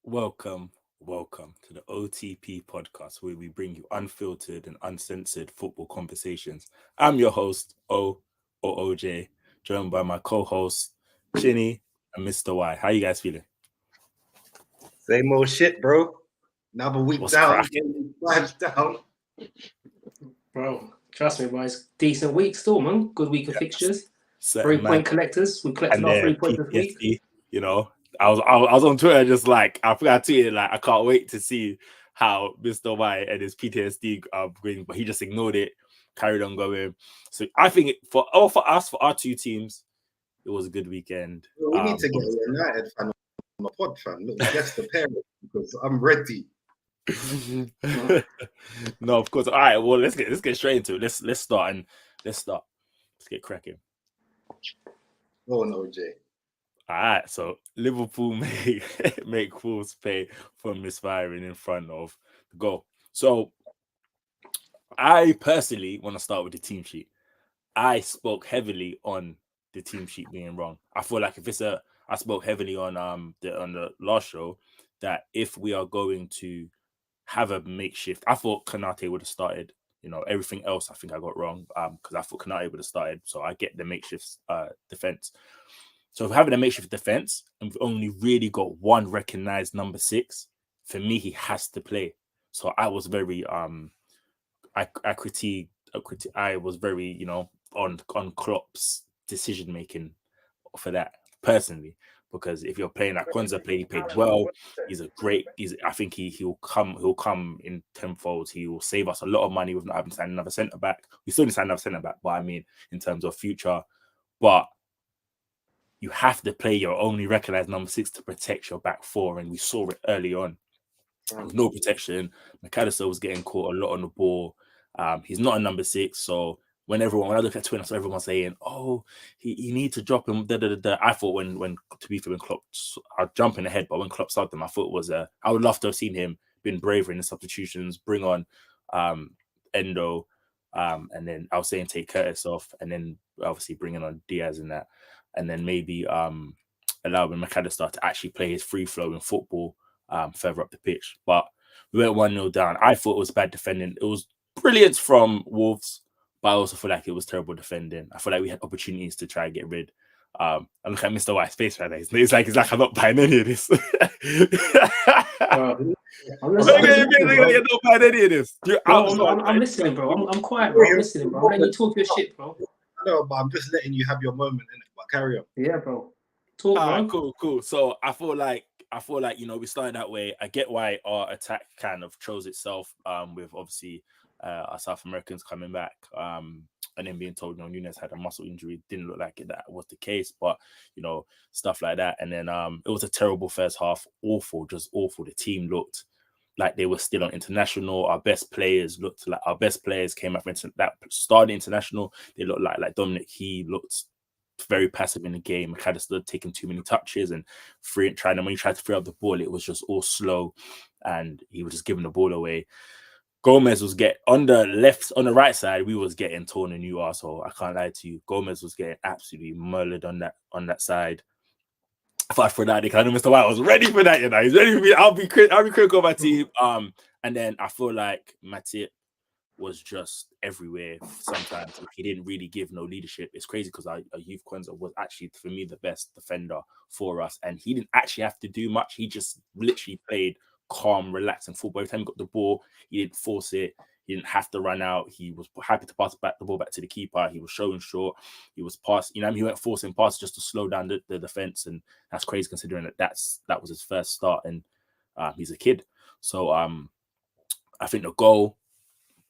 welcome to the OTP podcast, where we bring you unfiltered and uncensored football conversations. I'm your host, OJ, joined by my co-hosts, Chinny and Mr. Y. How you guys feeling? Same old shit, bro. Another week What's down, cracking? 5 down. Bro, trust me, boys. Decent week still, man. Good week of fixtures. Certain 3-point collectors. We collected and our their 3 points this week. PTSD, I was on Twitter just like I tweeted like I can't wait to see how Mr. Y and his PTSD are going, but he just ignored it, carried on going. So I think for our two teams, it was a good weekend. We need to get a United fan on the pod, fam. Look, guess the parent because I'm ready. No, of course. All right, well let's get straight into it. Let's start. Let's get cracking. Oh no, Jay. All right, so Liverpool make Wolves pay for misfiring in front of the goal. So I personally want to start with the team sheet. I spoke heavily on the team sheet being wrong. I feel like I spoke heavily on the last show that if we are going to have a makeshift, I thought Konate would have started. Everything else I think I got wrong because I thought Konate would have started. So I get the makeshift defense. So if having a makeshift defense and we've only really got one recognized number 6, for me he has to play. So I was very I was very on Klopp's decision making for that personally, because if you're playing like Kwanzaa played, he played well. I think he'll come in tenfold. He will save us a lot of money with not having to sign another centre back. We still need to sign another centre back, but I mean in terms of future, but you have to play your only recognised number 6 to protect your back 4, and we saw it early on. No protection. McAllister was getting caught a lot on the ball. He's not a number 6, so when I look at Twitter, so everyone's saying, "Oh, he needs to drop him." I thought when Klopp, I'll jump in ahead, but when Klopp started him, I thought it was I would love to have seen him been braver in the substitutions, bring on Endo, and then I was saying take Curtis off, and then obviously bringing on Diaz in that. And then maybe allowing McAllister to actually play his free-flowing football further up the pitch. But we went 1-0 down. I thought it was bad defending. It was brilliant from Wolves, but I also feel like it was terrible defending. I feel like we had opportunities to try and get rid. And look at Mr. White's face right now. It's like I'm not buying any of this. I'm not buying any of this. I'm listening, bro. I'm quiet, bro. I'm listening, bro. I'm letting you talk your shit, bro. No, but I'm just letting you have your moment in it. But carry on. Yeah, bro. Talk, bro. Cool. So I feel like we started that way. I get why our attack kind of chose itself with obviously our South Americans coming back and then being told Nunes had a muscle injury. Didn't look like that was the case, but stuff like that. And then it was a terrible first half. Just awful. The team looked like they were still on international. Our best players came up from that started international. They looked like Dominic. He looked very passive in the game. McAllister taking too many touches and when he tried to free up the ball, it was just all slow, and he was just giving the ball away. Gomez was on the right side. We was getting torn a new arsehole. I can't lie to you. Gomez was getting absolutely murdered on that side. I thought for that, because I know Mr. White was ready for that. He's ready for me. I'll be critical of my team. And then I feel like Matip was just everywhere. Sometimes he didn't really give no leadership. It's crazy because our youth Kwanzaa was actually, for me, the best defender for us, and he didn't actually have to do much. He just literally played calm, relaxing football. Every time he got the ball, he didn't force it. He didn't have to run out. He was happy to pass the ball back to the keeper. He was showing short. He was passing. He went forcing passes just to slow down the defense, and that's crazy considering that was his first start, and he's a kid. So I think the goal,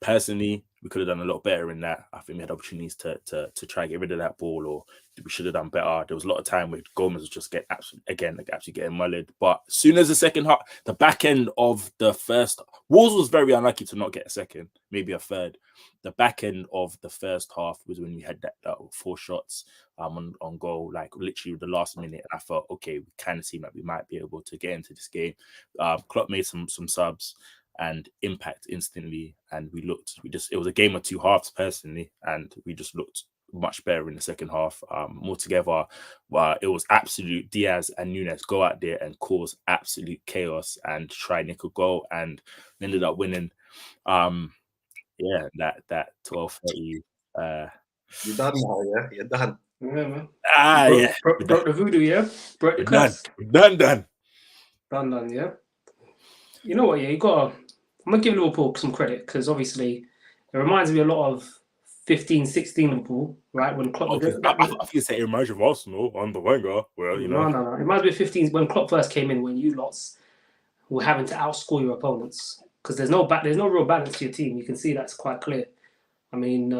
personally, we could have done a lot better in that. I think we had opportunities to try and get rid of that ball, or we should have done better. There was a lot of time where Gomez was just actually getting mullered. But as soon as the second half, the back end of the first, Wolves was very unlucky to not get a second, maybe a third. The back end of the first half was when we had that 4 shots on goal, like literally the last minute. And I felt, okay, we kind of seem like we might be able to get into this game. Klopp made some subs and impact instantly, and it was a game of 2 halves personally, and we just looked much better in the second half. More together. It was absolute Diaz and Nunes go out there and cause absolute chaos and try nick a goal, and ended up winning. Yeah, that 12:30. You done now, yeah? You're done. Yeah, man. Yeah. Broke the voodoo, yeah? Broke the Done. curse. Done. Done, yeah? You know what, yeah? I'm going to give Liverpool some credit, because obviously it reminds me a lot of 15-16 Liverpool, right? When Klopp... I think you say it reminds you of Arsenal under Wenger. Well, you know. No. It reminds me of 15 when Klopp first came in, when you lots were having to outscore your opponents, because there's no real balance to your team. You can see that's quite clear. I mean,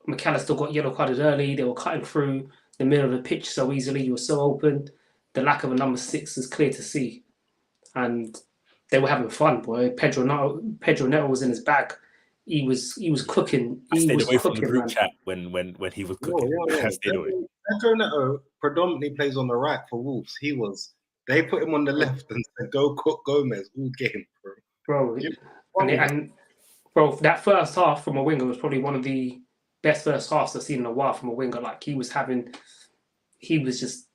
McAllister got yellow carded early. They were cutting through the middle of the pitch so easily. You were so open. The lack of a number 6 is clear to see. And they were having fun, boy. Pedro Neto was in his bag. He was cooking. I stayed away from the group man. chat when he was cooking. Yeah. I stayed away. Pedro Neto predominantly plays on the right for Wolves. They put him on the left and said, "Go cook Gomez all game, bro." Bro, that first half from a winger was probably one of the best first halves I've seen in a while from a winger. Like he was having his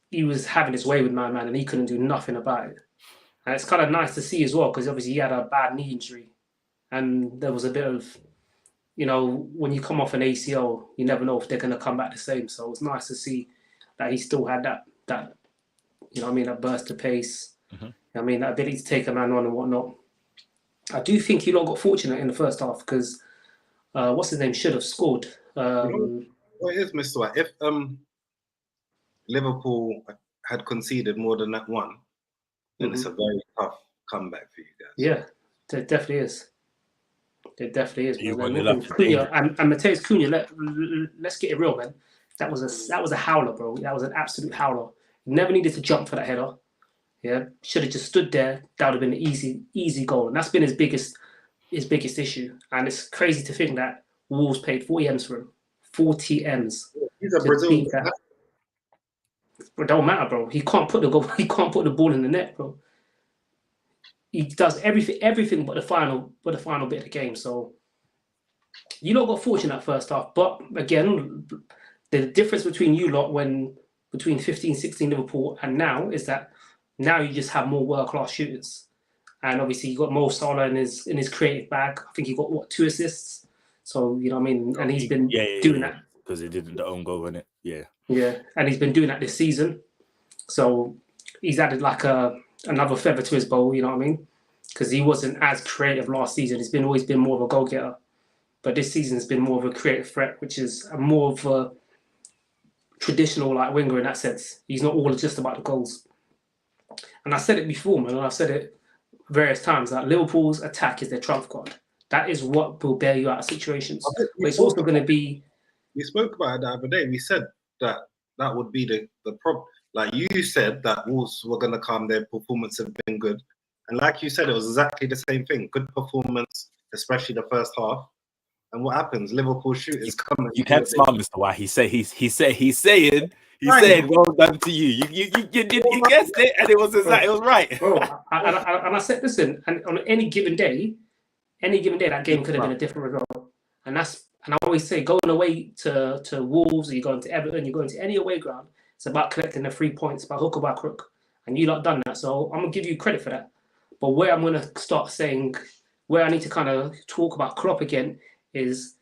way with my man, and he couldn't do nothing about it. And it's kind of nice to see as well, because obviously he had a bad knee injury, and there was a bit of, when you come off an ACL, you never know if they're going to come back the same. So it's nice to see that he still had that that burst of pace. Mm-hmm. That ability to take a man on and whatnot. I do think you lot got fortunate in the first half, because what's his name should have scored. What is Mr. White? If Liverpool had conceded more than that one, then it's a very tough comeback for you guys. Yeah, it definitely is. It definitely is. You Cunha and Mateus Cunha. Let's get it real, man. That was a howler, bro. That was an absolute howler. Never needed to jump for that header. Yeah, should have just stood there. That would have been an easy goal, and that's been his biggest issue. And it's crazy to think that Wolves paid 40 M's for him. 40 M's. He's a Brazilian. It don't matter, bro. He can't put the goal. He can't put the ball in the net, bro. He does everything but the final bit of the game. So you lot got fortunate that first half, but again, the difference between you lot between 15-16 Liverpool and now is that now you just have more world-class shooters. And obviously you got Mo Salah in his creative bag. I think he got 2 assists. So and he's been doing that. Because he did the own goal in it. Yeah. Yeah. And he's been doing that this season. So he's added like another feather to his bow, you know what I mean? Because he wasn't as creative last season. He's always been more of a goal-getter. But this season has been more of a creative threat, which is more of a traditional like winger in that sense. He's not all just about the goals. And I said it before, man, and I've said it various times, that Liverpool's attack is their trump card. That is what will bail you out of situations. But it's also going to be... We spoke about it the other day. We said that would be the problem. Like you said that Wolves were going to come, their performance have been good. And like you said, it was exactly the same thing. Good performance, especially the first half. And what happens? Liverpool shooters come. You can't smile, Mr. White. He's saying, well done to you. You guessed it, and it was right. Bro, and I said, listen, and on any given day, that game could have been a different result. And I always say, going away to Wolves, or you're going to Everton, you're going to any away ground, it's about collecting the 3 points by hook or by crook. And you lot done that. So I'm gonna give you credit for that. But where I'm gonna start saying, where I need to kind of talk about Klopp again is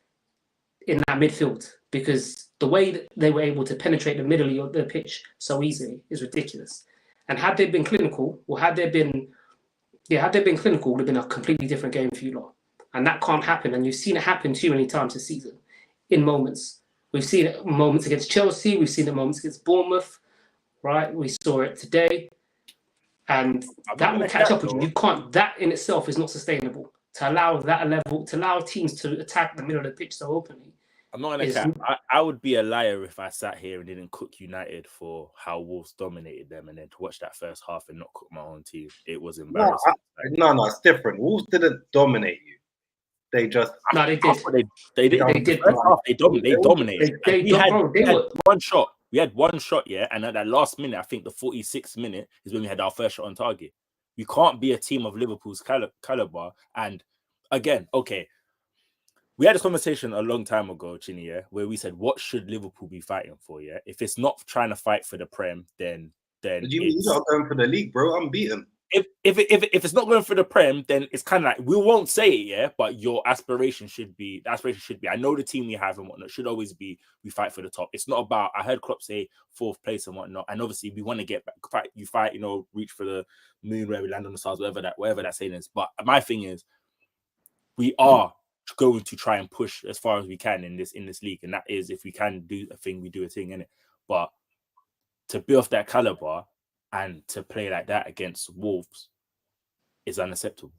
in that midfield, because the way that they were able to penetrate the middle of the pitch so easily is ridiculous. And had they been clinical, or had they been clinical, it would have been a completely different game for you lot. And that can't happen. And you've seen it happen too many times this season, in moments. We've seen it moments against Chelsea. We've seen it moments against Bournemouth, right? We saw it today. And that will catch up with you. You can't, that in itself is not sustainable. To allow teams to attack the middle of the pitch so openly. I'm not going to cap. I would be a liar if I sat here and didn't cook United for how Wolves dominated them, and then to watch that first half and not cook my own team. It was embarrassing. No, it's different. Wolves didn't dominate you. They just... No, they did. They did. They dominated. We had one shot. We had one shot, yeah, and at that last minute, I think the 46th minute is when we had our first shot on target. You can't be a team of Liverpool's caliber. And again, okay, we had this conversation a long time ago, Chinny, yeah, where we said, what should Liverpool be fighting for? Yeah, if it's not trying to fight for the Prem, then You not going for the league, bro. I'm beaten. If it's not going for the Prem, then it's kind of like, we won't say it, yeah, but your aspiration should be, I know the team we have and whatnot should always be, we fight for the top. It's not about, I heard Klopp say 4th place and whatnot, and obviously we want to get back, fight, you know, reach for the moon where we land on the stars, whatever that saying is. But my thing is, we are going to try and push as far as we can in this league, and that is, if we can do a thing, we do a thing, innit? But to be of that caliber and to play like that against Wolves is unacceptable.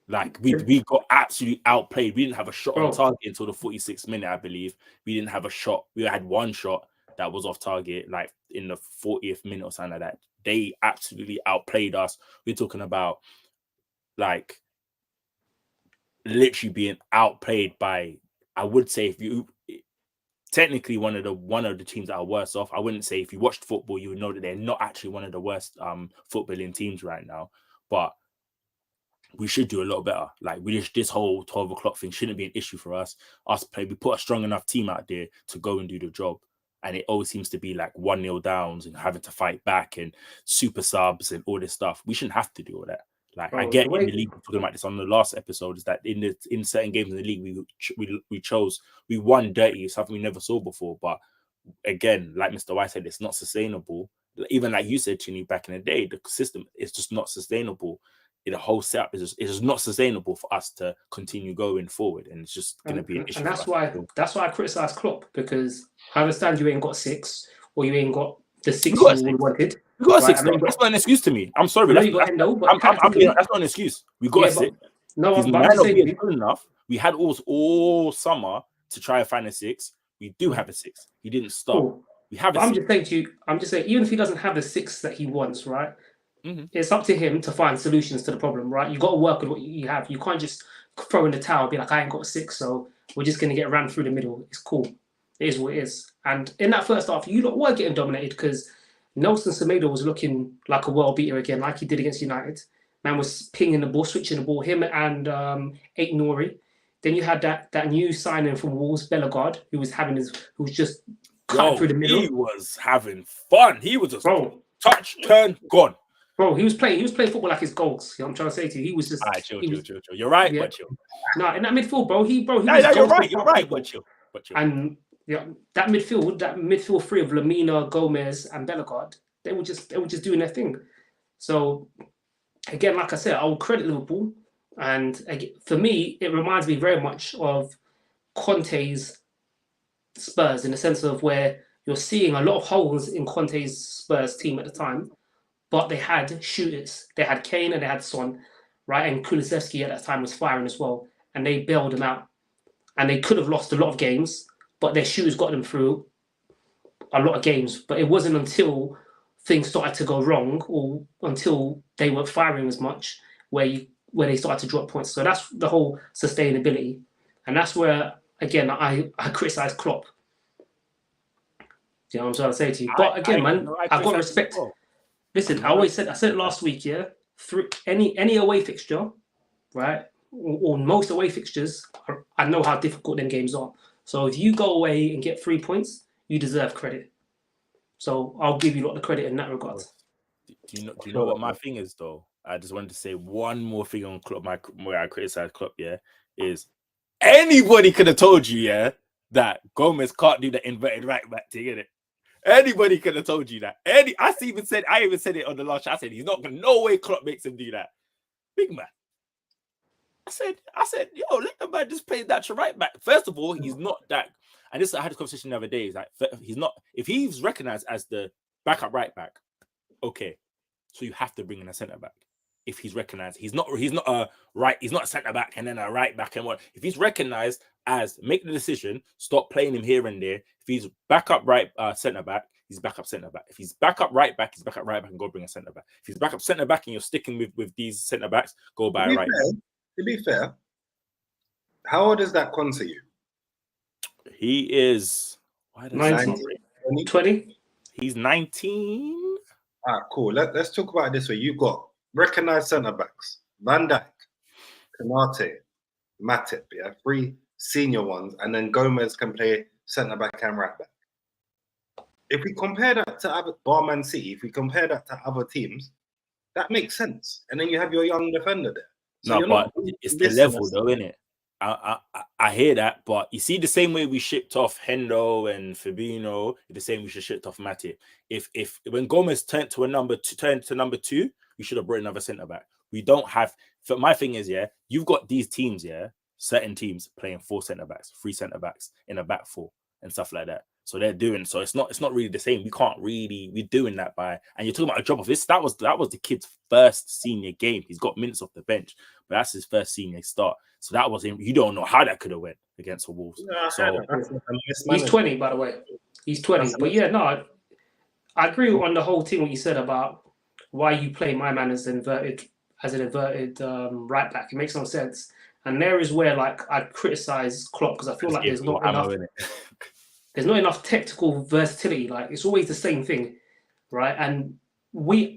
Like, we got absolutely outplayed. We didn't have a shot on target until the 46th minute, I believe. We didn't have a shot. We had one shot that was off target, like in the 40th minute or something like that. They absolutely outplayed us. We're talking about, like, literally being outplayed by, I would say, if you technically one of the teams that are worse off. I wouldn't say, if you watched football, you would know that they're not actually one of the worst footballing teams right now. But we should do a lot better. Like, this whole 12 o'clock thing shouldn't be an issue for us. We put a strong enough team out there to go and do the job. And it always seems to be like 1-0 downs and having to fight back and super subs and all this stuff. We shouldn't have to do all that. Like, I get in the league, talking about this on the last episode, is that in certain games in the league, we won dirty, something we never saw before. But again, like Mr. White said, it's not sustainable. Even like you said, Chini, back in the day, the system is just not sustainable. The whole setup is just not sustainable for us to continue going forward, and it's just going to be an issue. And that's why I criticize Klopp, because I understand you ain't got 6, or you ain't got the 6 you wanted. We got a 6. That's not an excuse to me. I'm sorry, that's not an excuse. We got a 6. No, he's might not be good enough. We had all summer to try and find a 6. We do have a 6. He didn't stop. Cool. We have a 6. I'm just saying, even if he doesn't have the 6 that he wants, right? It's up to him to find solutions to the problem, right? You got to work with what you have. You can't just throw in the towel and be like, I ain't got a 6, so we're just going to get ran through the middle. It's cool. It is what it is. And in that first half, you lot were getting dominated because Nelson Semedo was looking like a world beater again, like he did against United. Man was pinging the ball, switching the ball, him and Ait Nouri. Then you had that new signing from Wolves, Bellegarde, who was just cutting through the middle. He was having fun. He was just touch, turn, gone. Bro, he was playing football like his goals. You know what I'm trying to say to you? He was just... All right, chill. You're right, but chill. No, in that midfield, bro, he was... You're right, but chill. And that midfield three of Lamina, Gomez, and Bellegarde, they were just doing their thing. So, again, like I said, I will credit Liverpool. And again, for me, it reminds me very much of Conte's Spurs, in the sense of where you're seeing a lot of holes in Conte's Spurs team at the time. But they had shooters. They had Kane and they had Son, right? And Kulusevski at that time was firing as well. And they bailed them out. And they could have lost a lot of games, but their shooters got them through a lot of games. But it wasn't until things started to go wrong, or until they weren't firing as much, where they started to drop points. So that's the whole sustainability. And that's where, again, I criticize Klopp. You know what I'm trying to say to you? But again, I've got respect. Listen, I said it last week, yeah? Through any away fixture, right? Or most away fixtures, I know how difficult them games are. So if you go away and get 3 points, you deserve credit. So I'll give you a lot of credit in that regard. Do you know what my thing is, though? I just wanted to say one more thing on Klopp, where I criticize Klopp, yeah, is anybody could have told you, yeah, that Gomez can't do the inverted right back thing, innit? Anybody could have told you that. I even said it on the last show. I said he's not gonna. No way Klopp makes him do that. Big man. I said, yo, let the man just play that right back. First of all, he's not that. And I had a conversation the other day. He's like, he's not. If he's recognized as the backup right back, okay. So you have to bring in a centre back. If he's recognized, he's not a centre back and then a right back and what. If he's recognized as, make the decision, stop playing him here and there. If he's backup right centre back, he's backup centre back. If he's backup right back, he's backup right back and go bring a centre back. If he's backup centre back and you're sticking with these centre backs, go by right. To be fair, how old is that Con to you? He is 20. He's 19. Cool. Let's talk about it this way. You've got recognized centre backs: Van Dijk, Konate, Matip. Yeah, three senior ones, and then Gomez can play centre back and right back. If we compare that to other Barman City, if we compare that to other teams, that makes sense. And then you have your young defender there. So no, but it's the level though, isn't it? I hear that, but you see the same way we shipped off Hendo and Fabinho, the same we should shipped off Matip. If when Gomez turned to number two, you should have brought another centre back. We don't have. But my thing is, yeah, you've got these teams, yeah, certain teams playing 4 centre backs, 3 centre backs in a back 4 and stuff like that. So they're doing. So it's not really the same. We can't really. We're doing that by. And you're talking about a drop off. That was the kid's first senior game. He's got minutes off the bench, but that's his first senior start. So that was him. You don't know how that could have went against the Wolves. No, so he's 20, by the way. He's 20. But yeah, no, I agree on the whole thing what you said about why you play my man as an inverted right back. It makes no sense. And there is where like I criticize Klopp because I feel like there's not enough technical versatility. Like it's always the same thing, right? And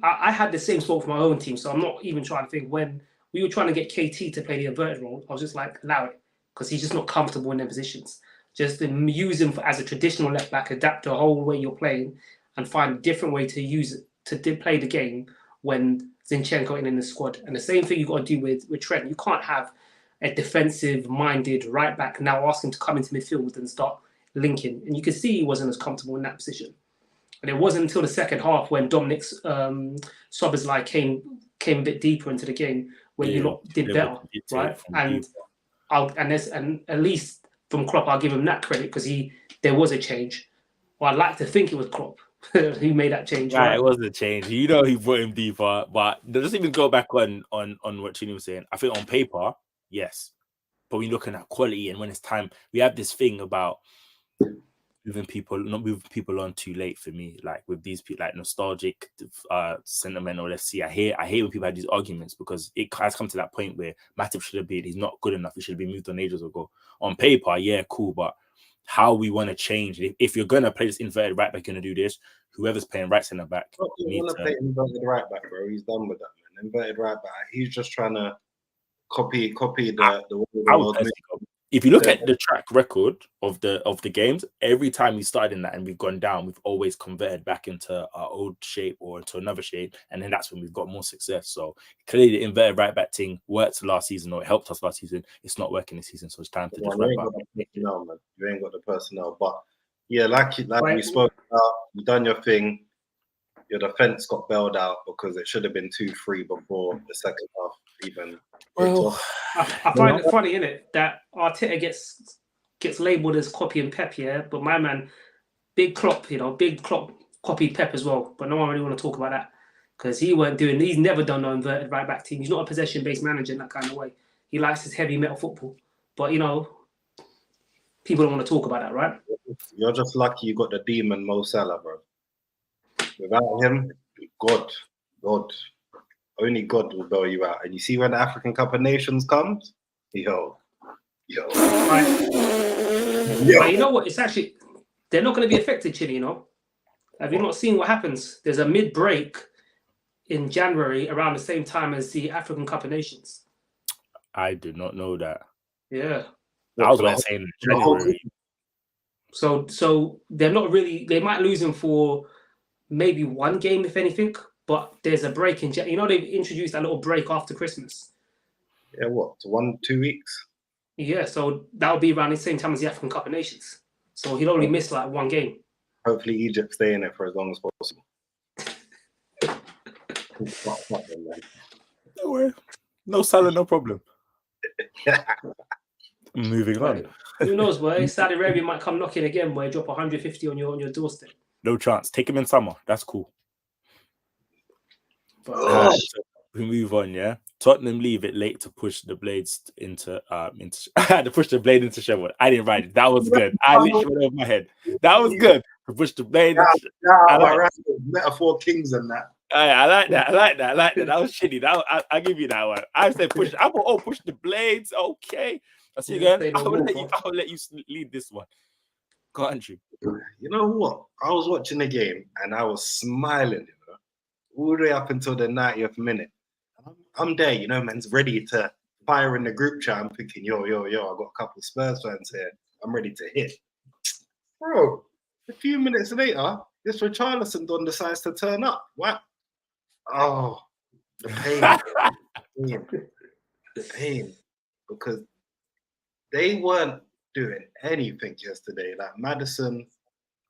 I had the same sport for my own team, so I'm not even trying to think when we were trying to get KT to play the inverted role. I was just like, allow it, because he's just not comfortable in their positions. Just use him as a traditional left back, adapt the whole way you're playing, and find a different way to use it to play the game when Zinchenko in the squad. And the same thing you got to do with Trent. You can't have a defensive-minded right back now ask him to come into midfield and start linking. And you could see he wasn't as comfortable in that position. And it wasn't until the second half when Dominic's Szoboszlai came a bit deeper into the game when you lot did better, right? And at least from Klopp, I'll give him that credit because there was a change. Well, I'd like to think it was Klopp who made that change. Right, it was a change. You know, he brought him deeper, but doesn't even go back on what Chini was saying. I think on paper, yes, but we're looking at quality, and when it's time, we have this thing about not moving people on too late for me. Like with these people, like nostalgic, sentimental. Let's see. I hate when people have these arguments because it has come to that point where Matip should have been. He's not good enough. He should have been moved on ages ago. On paper, yeah, cool, but how we want to change. If you're gonna play this inverted right back, you're gonna do this. Whoever's playing right centre back, you want to play inverted right back, bro. He's done with that, man. Inverted right back. He's just trying to copy the if you look at the track record of the games, every time we started in that and we've gone down, we've always converted back into our old shape or into another shape, and then that's when we've got more success. So clearly the inverted right back thing worked last season, or it helped us last season. It's not working this season, so it's time to just wrap up. No, man, you ain't got the personnel, but yeah, like we spoke about, you done your thing. Your defense got bailed out because it should have been 2-3 before the second half even. Well, I find it funny, innit, that Arteta gets labelled as copy and Pep, yeah, but my man, big Klopp copied Pep as well, but no one really want to talk about that because he's never done no inverted right back team. He's not a possession-based manager in that kind of way. He likes his heavy metal football, but people don't want to talk about that, right? You're just lucky you got the demon Mo Salah, bro. Without him, God, only God will bail you out. And you see when the African Cup of Nations comes, yo. Right. Yeah. You know what? It's actually, they're not going to be affected, Chile, Have you not seen what happens? There's a mid-break in January around the same time as the African Cup of Nations. I did not know that. Yeah. I was going to say in January. So they're not really, they might lose him for maybe one game, if anything, but there's a break in January. They've introduced a little break after Christmas. Yeah, what? 1-2 weeks? Yeah, so that'll be around the same time as the African Cup of Nations. So he'll only miss like one game. Hopefully Egypt stay in it for as long as possible. Don't worry. No Salah, no problem. Moving on. Who knows, boy? Saudi Arabia might come knocking again, boy. Drop 150 on your doorstep. No chance. Take him in summer. That's cool. But, so we move on, yeah. Tottenham leave it late to push the blades into to push the blade into Sheffield. I didn't write it. That was good. I literally went over my head. That was good. To push the blade. Metaphor kings and that. I like that. That was shitty. I'll give you that one. I said push. I thought, push the blades. Okay. I see again. I'll let you lead this one. Go on, Andrew. You know what? I was watching the game and I was smiling, all the way up until the 90th minute. I'm there, man's ready to fire in the group chat. I'm thinking, yo, I got a couple of Spurs fans here. I'm ready to hit. Bro, a few minutes later, this Richarlison Don decides to turn up. What? Oh, the pain. The pain. Because they weren't doing anything yesterday. Like Maddison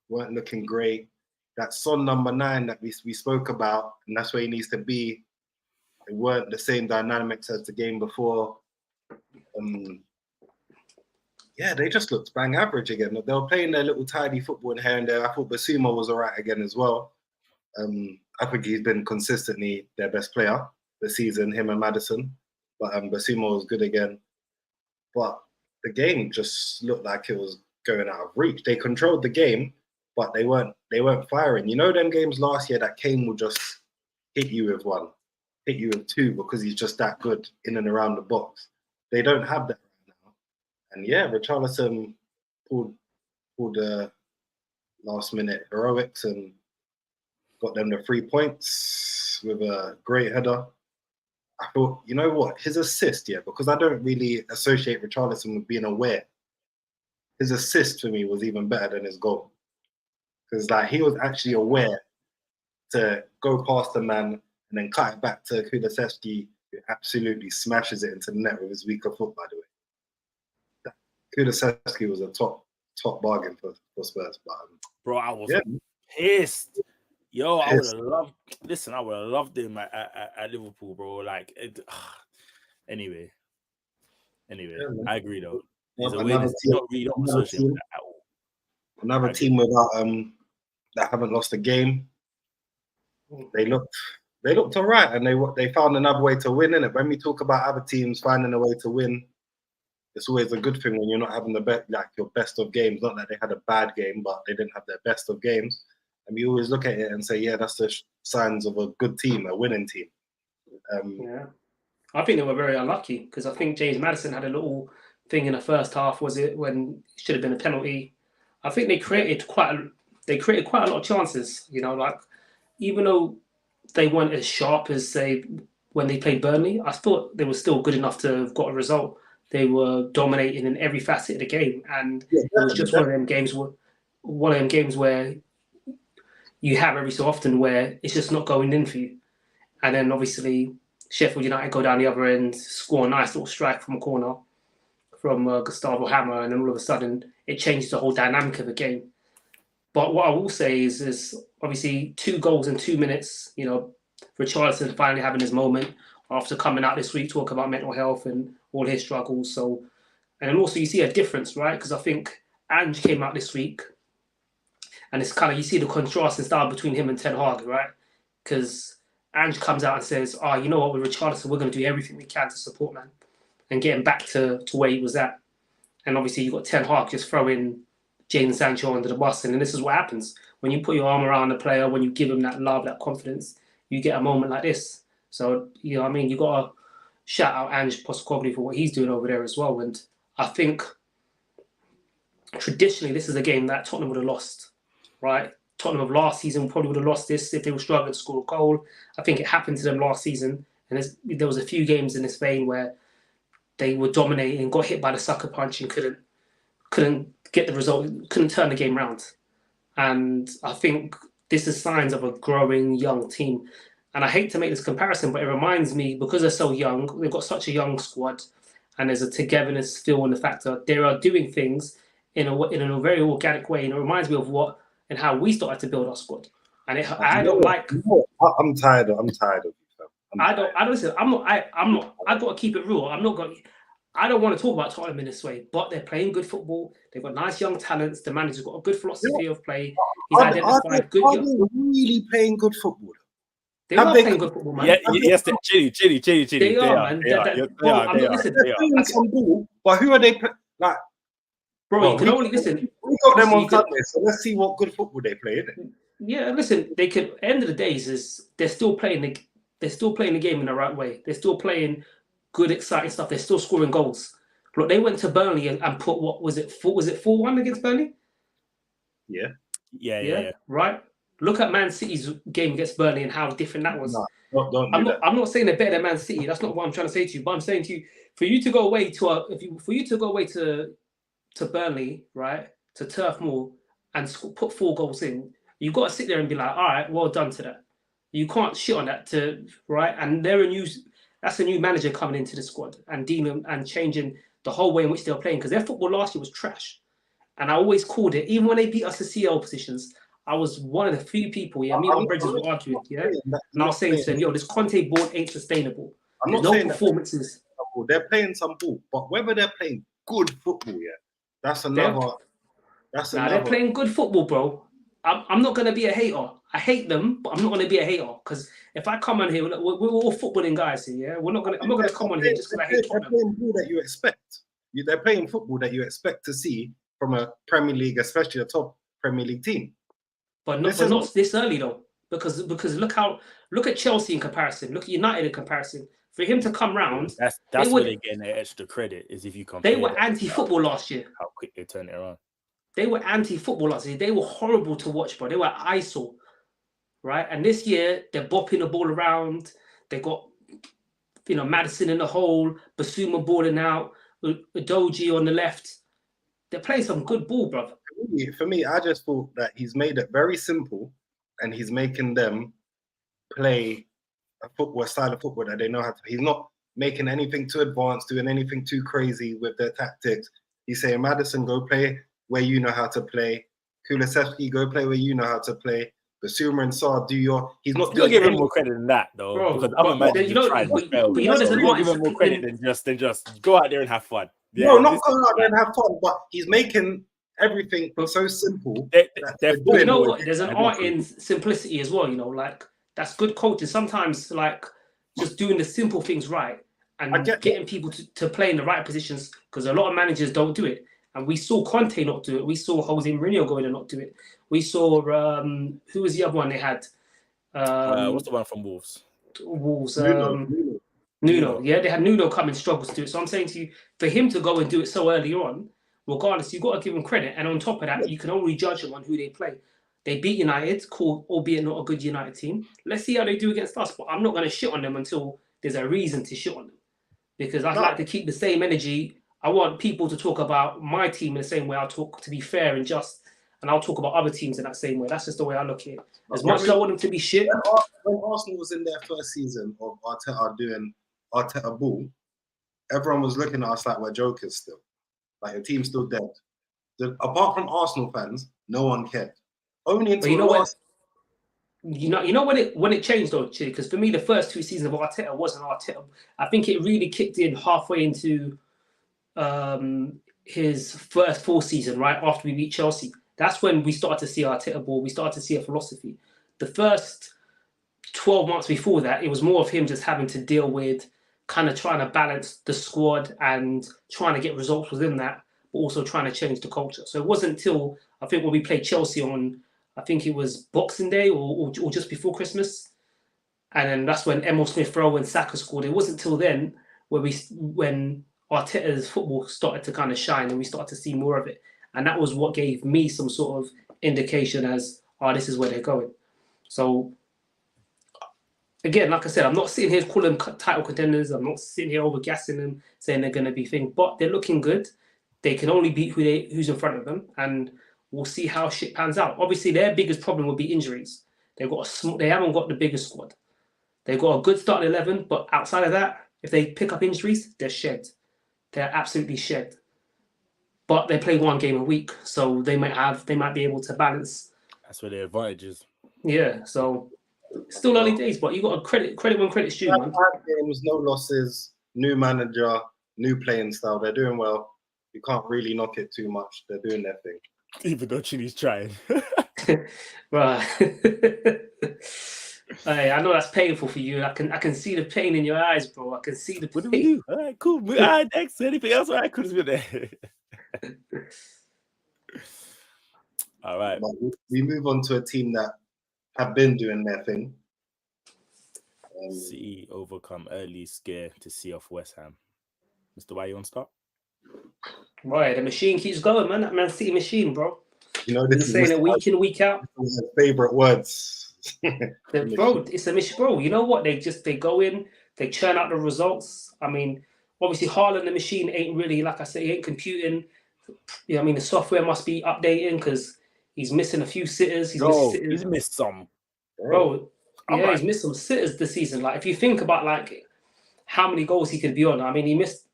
weren't looking great. That Son number 9 that we spoke about, and that's where he needs to be. It weren't the same dynamics as the game before. Yeah, they just looked bang average again. They were playing their little tidy football in here and there. I thought Basuma was all right again as well. I think he's been consistently their best player this season, him and Maddison. But Basuma was good again. But the game just looked like it was going out of reach. They controlled the game, but they weren't firing. You know them games last year that Kane would just hit you with one, hit you with two because he's just that good in and around the box. They don't have that right now. And yeah, Richarlison pulled the last minute heroics and got them the 3 points with a great header. I thought, you know what, his assist, yeah, because I don't really associate Richarlison with being aware. His assist for me was even better than his goal. Because like he was actually aware to go past the man and then cut it back to Kulusevski, who absolutely smashes it into the net with his weaker foot, by the way. Kulusevski was a top bargain for Spurs. But, bro, I was pissed. Yo, I would have loved. Listen, I would have loved him at Liverpool, bro. Like, anyway, I agree though. There's a way that you don't associate with that at all. Another team without that haven't lost a game. They looked all right, and they found another way to win. Innit? When we talk about other teams finding a way to win, it's always a good thing when you're not having your best of games. Not that they had a bad game, but they didn't have their best of games. And we always look at it and say, yeah, that's the signs of a good team, a winning team. Yeah, I think they were very unlucky because I think James Maddison had a little thing in the first half. Was it when it should have been a penalty? I think they created quite a lot of chances. You know, like even though they weren't as sharp as say when they played Burnley, I thought they were still good enough to have got a result. They were dominating in every facet of the game, and it was just one of them games where you have every so often where it's just not going in for you. And then obviously Sheffield United go down the other end, score a nice little strike from a corner from Gustavo Hammer, and then all of a sudden it changes the whole dynamic of the game. But what I will say is obviously 2 goals in 2 minutes, you know, Richarlison finally having his moment after coming out this week, talking about mental health and all his struggles. So, and then also you see a difference, right? Because I think Ange came out this week, and it's kind of, you see the contrast in style between him and Ten Hag, right? Because Ange comes out and says, oh, you know what, with Richarlison, we're going to do everything we can to support, man, and get him back to where he was at. And obviously you've got Ten Hag just throwing Jadon Sancho under the bus. And then this is what happens. When you put your arm around the player, when you give him that love, that confidence, you get a moment like this. So, you know what I mean? You got to shout out Ange Postecoglou for what he's doing over there as well. And I think traditionally this is a game that Tottenham would have lost. Right, Tottenham of last season probably would have lost this if they were struggling to score a goal. I think it happened to them last season, and there was a few games in this vein where they were dominating, got hit by the sucker punch, and couldn't get the result, couldn't turn the game around. And I think this is signs of a growing young team. And I hate to make this comparison, but it reminds me, because they're so young, they've got such a young squad, and there's a togetherness feel in the fact that they are doing things in a very organic way, and it reminds me of what and how we started to build our squad. And I don't like. I'm tired of you, fam. I don't listen. I'm not. I've got to keep it real. I don't want to talk about Tottenham in this way, but they're playing good football. They've got nice young talents. The manager's got a good philosophy of play. He's identified good. Are they really playing good football? They are playing good football, man. Yes, Chili. They are, man. They are. But who are they? Like, bro, you can only listen. We got them on Sunday, so let's see what good football they play, innit? Yeah, listen. They could. End of the days is they're still playing the game in the right way. They're still playing good, exciting stuff. They're still scoring goals. Look, they went to Burnley and put, what was it? Was it 4-1 against Burnley? Yeah. Right. Look at Man City's game against Burnley and how different that was. No, don't do that. I'm not saying they're better than Man City. That's not what I'm trying to say to you. But I'm saying to you, for you to go away to Burnley, right, to Turf Moor and put 4 goals in, you got to sit there and be like, all right, well done to that. You can't shit on that, right? And that's a new manager coming into the squad and dealing and changing the whole way in which they were playing, because their football last year was trash. And I always called it, even when they beat us to CL positions, I was one of the few people, me and my brothers were arguing, and I was saying to them, yo, this Conte board ain't sustainable. There's no performances. They're playing some ball, but whether they're playing good football, that's another. They're playing good football, bro. I'm not going to be a hater. I hate them, but I'm not going to be a hater, because if I come on here, we're all footballing guys here, I'm not going to come on here just because I hate Tottenham. They're playing ball that you expect. They're playing football that you expect to see from a Premier League, especially a top Premier League team. But not this early though, because look at Chelsea in comparison, look at United in comparison. For him to come round, that's where they're getting their extra credit, is if you compare. They were anti-football last year. How quick they turn it around. They were anti-football last year. They were horrible to watch, bro. They were eyesore, right? And this year they're bopping the ball around. They got Maddison in the hole, Basuma balling out, Udogie on the left. They're playing some good ball, brother. For me, I just thought that he's made it very simple, and he's making them play a style of football that they know how to. He's not making anything too advanced, doing anything too crazy with their tactics. He's saying, Maddison, go play where you know how to play. Kulusevski, go play where you know how to play. Basuma and Sarr, do your. He's not. You'll give him more credit than that, though. Bro, because I'm imagining there's an give him more credit than just go out there and have fun. Yeah, no, not go out there and have fun, but he's making everything so simple. There's an art in simplicity as well. Like that's good coaching. Sometimes, like just doing the simple things right and getting people to play in the right positions, because a lot of managers don't do it. And we saw Conte not do it. We saw Jose Mourinho going and not do it. We saw who was the other one they had? What's the one from Wolves? Nuno. Yeah, they had Nuno come and struggle to do it. So I'm saying to you, for him to go and do it so early on, regardless, you've got to give him credit. And on top of that, you can only judge them on who they play. They beat United, cool, albeit not a good United team. Let's see how they do against us. But I'm not going to shit on them until there's a reason to shit on them, because I'd like to keep the same energy. I want people to talk about my team in the same way I talk, to be fair and just, and I'll talk about other teams in that same way. That's just the way I look at it. As much as I want them to be shit. When Arsenal was in their first season of Arteta doing Arteta ball, everyone was looking at us like we're jokers still. Like the team's still dead. Apart from Arsenal fans, no one cared. Only until you know when it changed though, because for me the first 2 seasons of Arteta wasn't Arteta. I think it really kicked in halfway into his first full season, right after we beat Chelsea. That's when we started to see Arteta ball. We started to see a philosophy. The first 12 months before that, it was more of him just having to deal with kind of trying to balance the squad and trying to get results within that, but also trying to change the culture. So it wasn't until I think when we played Chelsea on, I think it was Boxing Day or just before Christmas, and then that's when Emil Smith-Rowe and Saka scored. It wasn't until then when Arteta's football started to kind of shine and we started to see more of it. And that was what gave me some sort of indication as, this is where they're going. So, again, like I said, I'm not sitting here calling them title contenders. I'm not sitting here over-gassing them, saying they're going to be things. But they're looking good. They can only beat who's in front of them. And we'll see how shit pans out. Obviously, their biggest problem would be injuries. They haven't got the biggest squad. They've got a good starting 11, but outside of that, if they pick up injuries, they're shed. They're absolutely shed. But they play 1 game a week, so they might be able to balance. That's where their advantage is. Yeah, so still early days, but you got to credit when credit's due, man. 5 games, no losses, new manager, new playing style. They're doing well. You can't really knock it too much. They're doing their thing. Even though Chini's trying. Right. Hey, I know that's painful for you. I can see the pain in your eyes, bro. I can see the pain. What do we do? All right, cool. All right, next. Anything else? All right, could have been there. All right. We move on to a team that have been doing their thing. City overcome early scare to see off West Ham. Mr. Why you want to start? Right, the machine keeps going, man. That Man City machine, bro. You know, He's this saying is it week in, week out. his favorite words. Bro, it's a mission, bro. You know what? They go in, they churn out the results. I mean, obviously, Haaland the machine ain't really, like I say, he ain't computing. You know, I mean, the software must be updating because he's missing a few sitters. He's missed some. Bro, yeah, he's missed some sitters this season. Like, if you think about like how many goals he could be on, I mean, he missed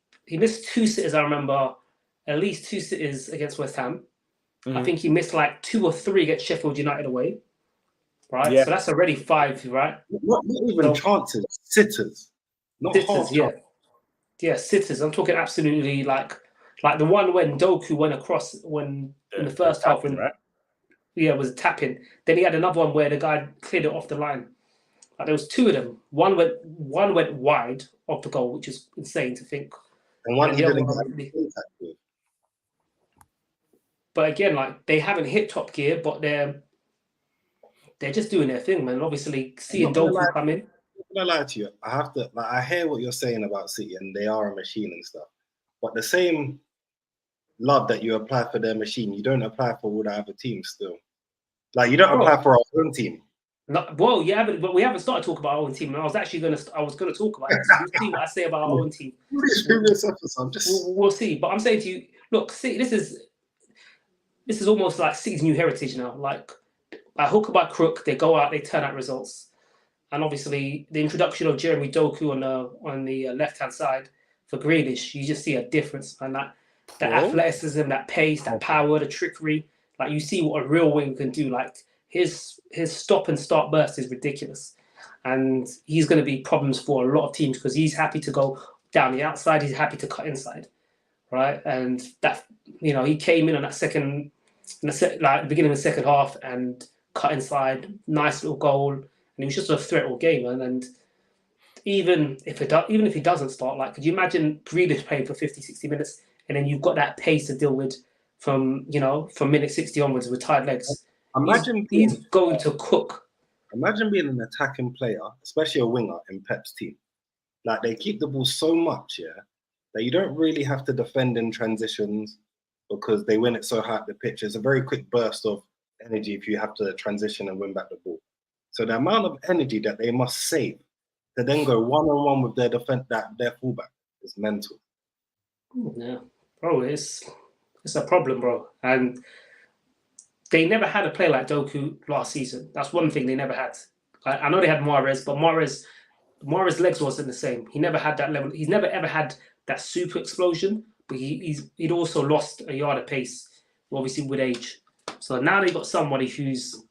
2 sitters. I remember at least 2 sitters against West Ham. I think he missed like 2 or 3 against Sheffield United away. Right, so that's already 5, right? Not even chances, sitters, not sitters, yeah, sitters. I'm talking absolutely like the one when Doku went across in the first half when was tapping. Then he had another one where the guy cleared it off the line. Like, there was 2 of them. One went wide of the goal, which is insane to think. And one he didn't get contact with. But again, like, they haven't hit top gear, but they're just doing their thing, man. Obviously, seeing Doku come in. I'm not gonna lie to you. I have to. Like, I hear what you're saying about City, and they are a machine and stuff. But the same love that you apply for their machine, you don't apply for all the other teams. Still, like, you don't apply for our own team. Well, yeah, but we haven't started talking about our own team. And I was going to talk about it. So we'll see what I say about our own team. We'll see. But I'm saying to you, look, see, this is almost like City's new heritage now. Like, by hook or by crook, they go out, they turn out results. And obviously, the introduction of Jeremy Doku on the left-hand side for Grealish, you just see a difference, man. That athleticism, that pace, that power, the trickery. Like, you see what a real wing can do. Like, his stop and start burst is ridiculous. And he's going to be problems for a lot of teams because he's happy to go down the outside. He's happy to cut inside, right? And that, you know, he came in on that the beginning of the second half and cut inside, nice little goal, and he was just a threat all game, man. And even if he doesn't start, like, could you imagine Grealish playing for 50, 60 minutes, and then you've got that pace to deal with from minute 60 onwards with tired legs? Imagine he's going to cook. Imagine being an attacking player, especially a winger in Pep's team. Like, they keep the ball so much, that you don't really have to defend in transitions because they win it so high at the pitch. It's a very quick burst of energy if you have to transition and win back the ball. So the amount of energy that they must save to then go one-on-one with their fullback is mental. Yeah, bro, it's a problem, bro. And they never had a player like Doku last season. That's one thing they never had. I know they had Mahrez, but Mahrez's legs wasn't the same. He never had that level. He's never ever had that super explosion, but he'd also lost a yard of pace, obviously with age. So now they got somebody who's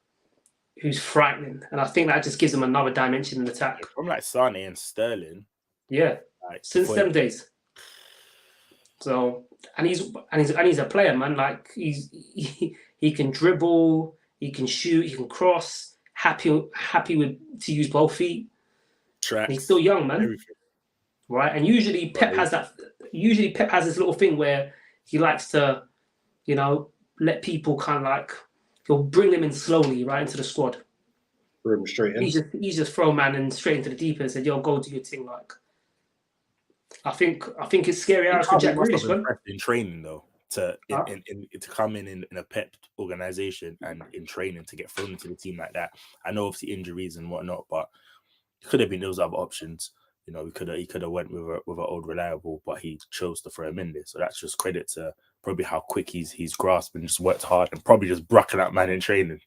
frightening, and I think that just gives them another dimension in attack. From like Sane and Sterling. Yeah, since them days. So and he's a player, man. Like, he can dribble, he can shoot, he can cross. Happy to use both feet. He's still young, man. Everything. Right? And usually Pep has this little thing where he likes to, let people kind of like, he'll bring them in slowly right into the squad. Bring them straight in. He's just throw man in straight into the deep end and said, "Yo, go do your thing." Like, I think it's scary hours for Jack Grealish, man. In training though, to come in a Pep organization and in training to get thrown into the team like that. I know obviously injuries and whatnot, but it could have been those other options. He could have went with an old reliable, but he chose to throw him in there. So that's just credit to probably how quick he's grasped and just worked hard and probably just bracking that man in training.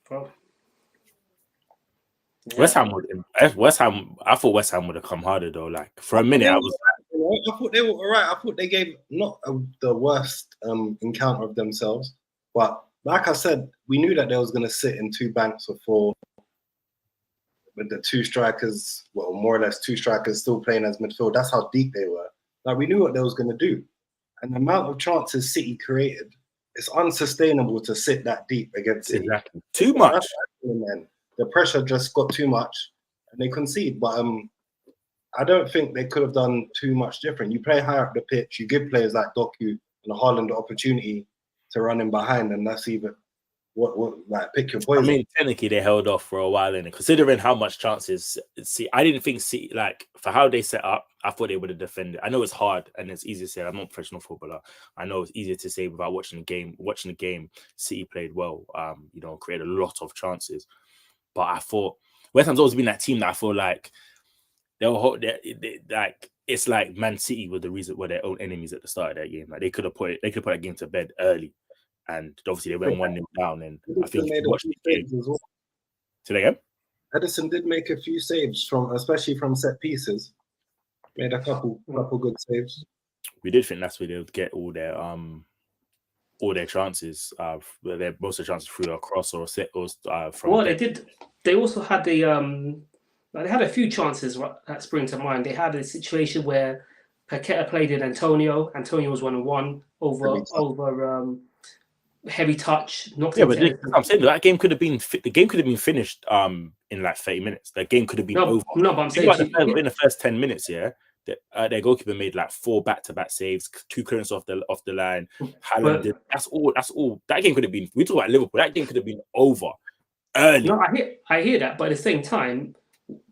Bro. Yeah. West Ham, I thought West Ham would have come harder though. Like, for a minute, I thought they were all right. I thought they gave not the worst encounter of themselves, but like I said, we knew that they was going to sit in 2 banks or 4 with the 2 strikers, well, more or less 2 strikers still playing as midfield. That's how deep they were. Like, we knew what they was going to do, and the amount of chances City created, it's unsustainable to sit that deep against City. Exactly. Too much. The pressure just got too much, and they concede. But I don't think they could have done too much different. You play higher up the pitch, you give players like Doku and Haaland the opportunity to run in behind, and that's even what like pick your I poison. mean, technically they held off for a while, and considering how much chances, see, I didn't think City, like for how they set up, I thought they would have defended. I know it's hard and it's easy to say. I'm not a professional footballer. I know it's easier to say without watching the game. Watching the game, City played well. You know, created a lot of chances, but I thought West Ham's always been that team that I feel like like it's like Man City were the reason were their own enemies at the start of that game. Like they could have put that game to bed early. And obviously they went 1-0 down, and I think if you watch the game, well. Say that again? Edison did make a few saves especially from set pieces. Made a couple good saves. We did think that's where they would get all their chances. Most of the chances through a cross or a set or from. Well, they did. They also had they had a few chances that spring to mind. They had a situation where Paqueta played in Antonio. Antonio was 1-on-1 over. Heavy touch, but I'm saying that game could have been finished in like 30 minutes. That game could have been over. No, but I'm saying in the first 10 minutes, their goalkeeper made like 4 back-to-back saves, 2 clearances off the line. Haaland did. That's all. That game could have been. We talk about Liverpool. That game could have been over early. No, I hear that, but at the same time,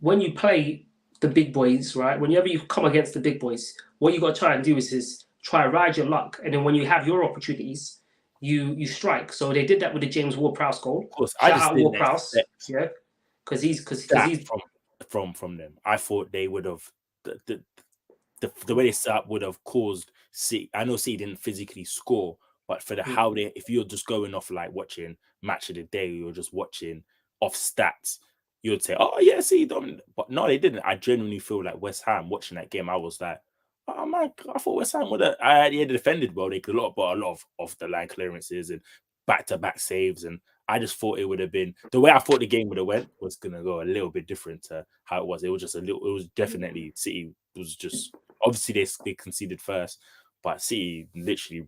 when you play the big boys, right? Whenever you come against the big boys, what you got to try and do is try to ride your luck, and then when you have your opportunities, you strike. So they did that with the James Ward-Prowse goal. Of course, Shout out Ward-Prowse, because he's from them. I thought they would have the way they set up would have caused City. I know City didn't physically score, but for if you're just going off like watching Match of the Day, you're just watching off stats, you would say, oh yeah, City dominant. But no, they didn't. I genuinely feel like West Ham watching that game, I was like, oh man, I thought West Ham would have. They defended well. They could a lot of the line clearances and back-to-back saves, and I just thought it would have been the way I thought the game would have went was gonna go a little bit different to how it was. It was just a little. It was definitely City was just obviously they conceded first, but City literally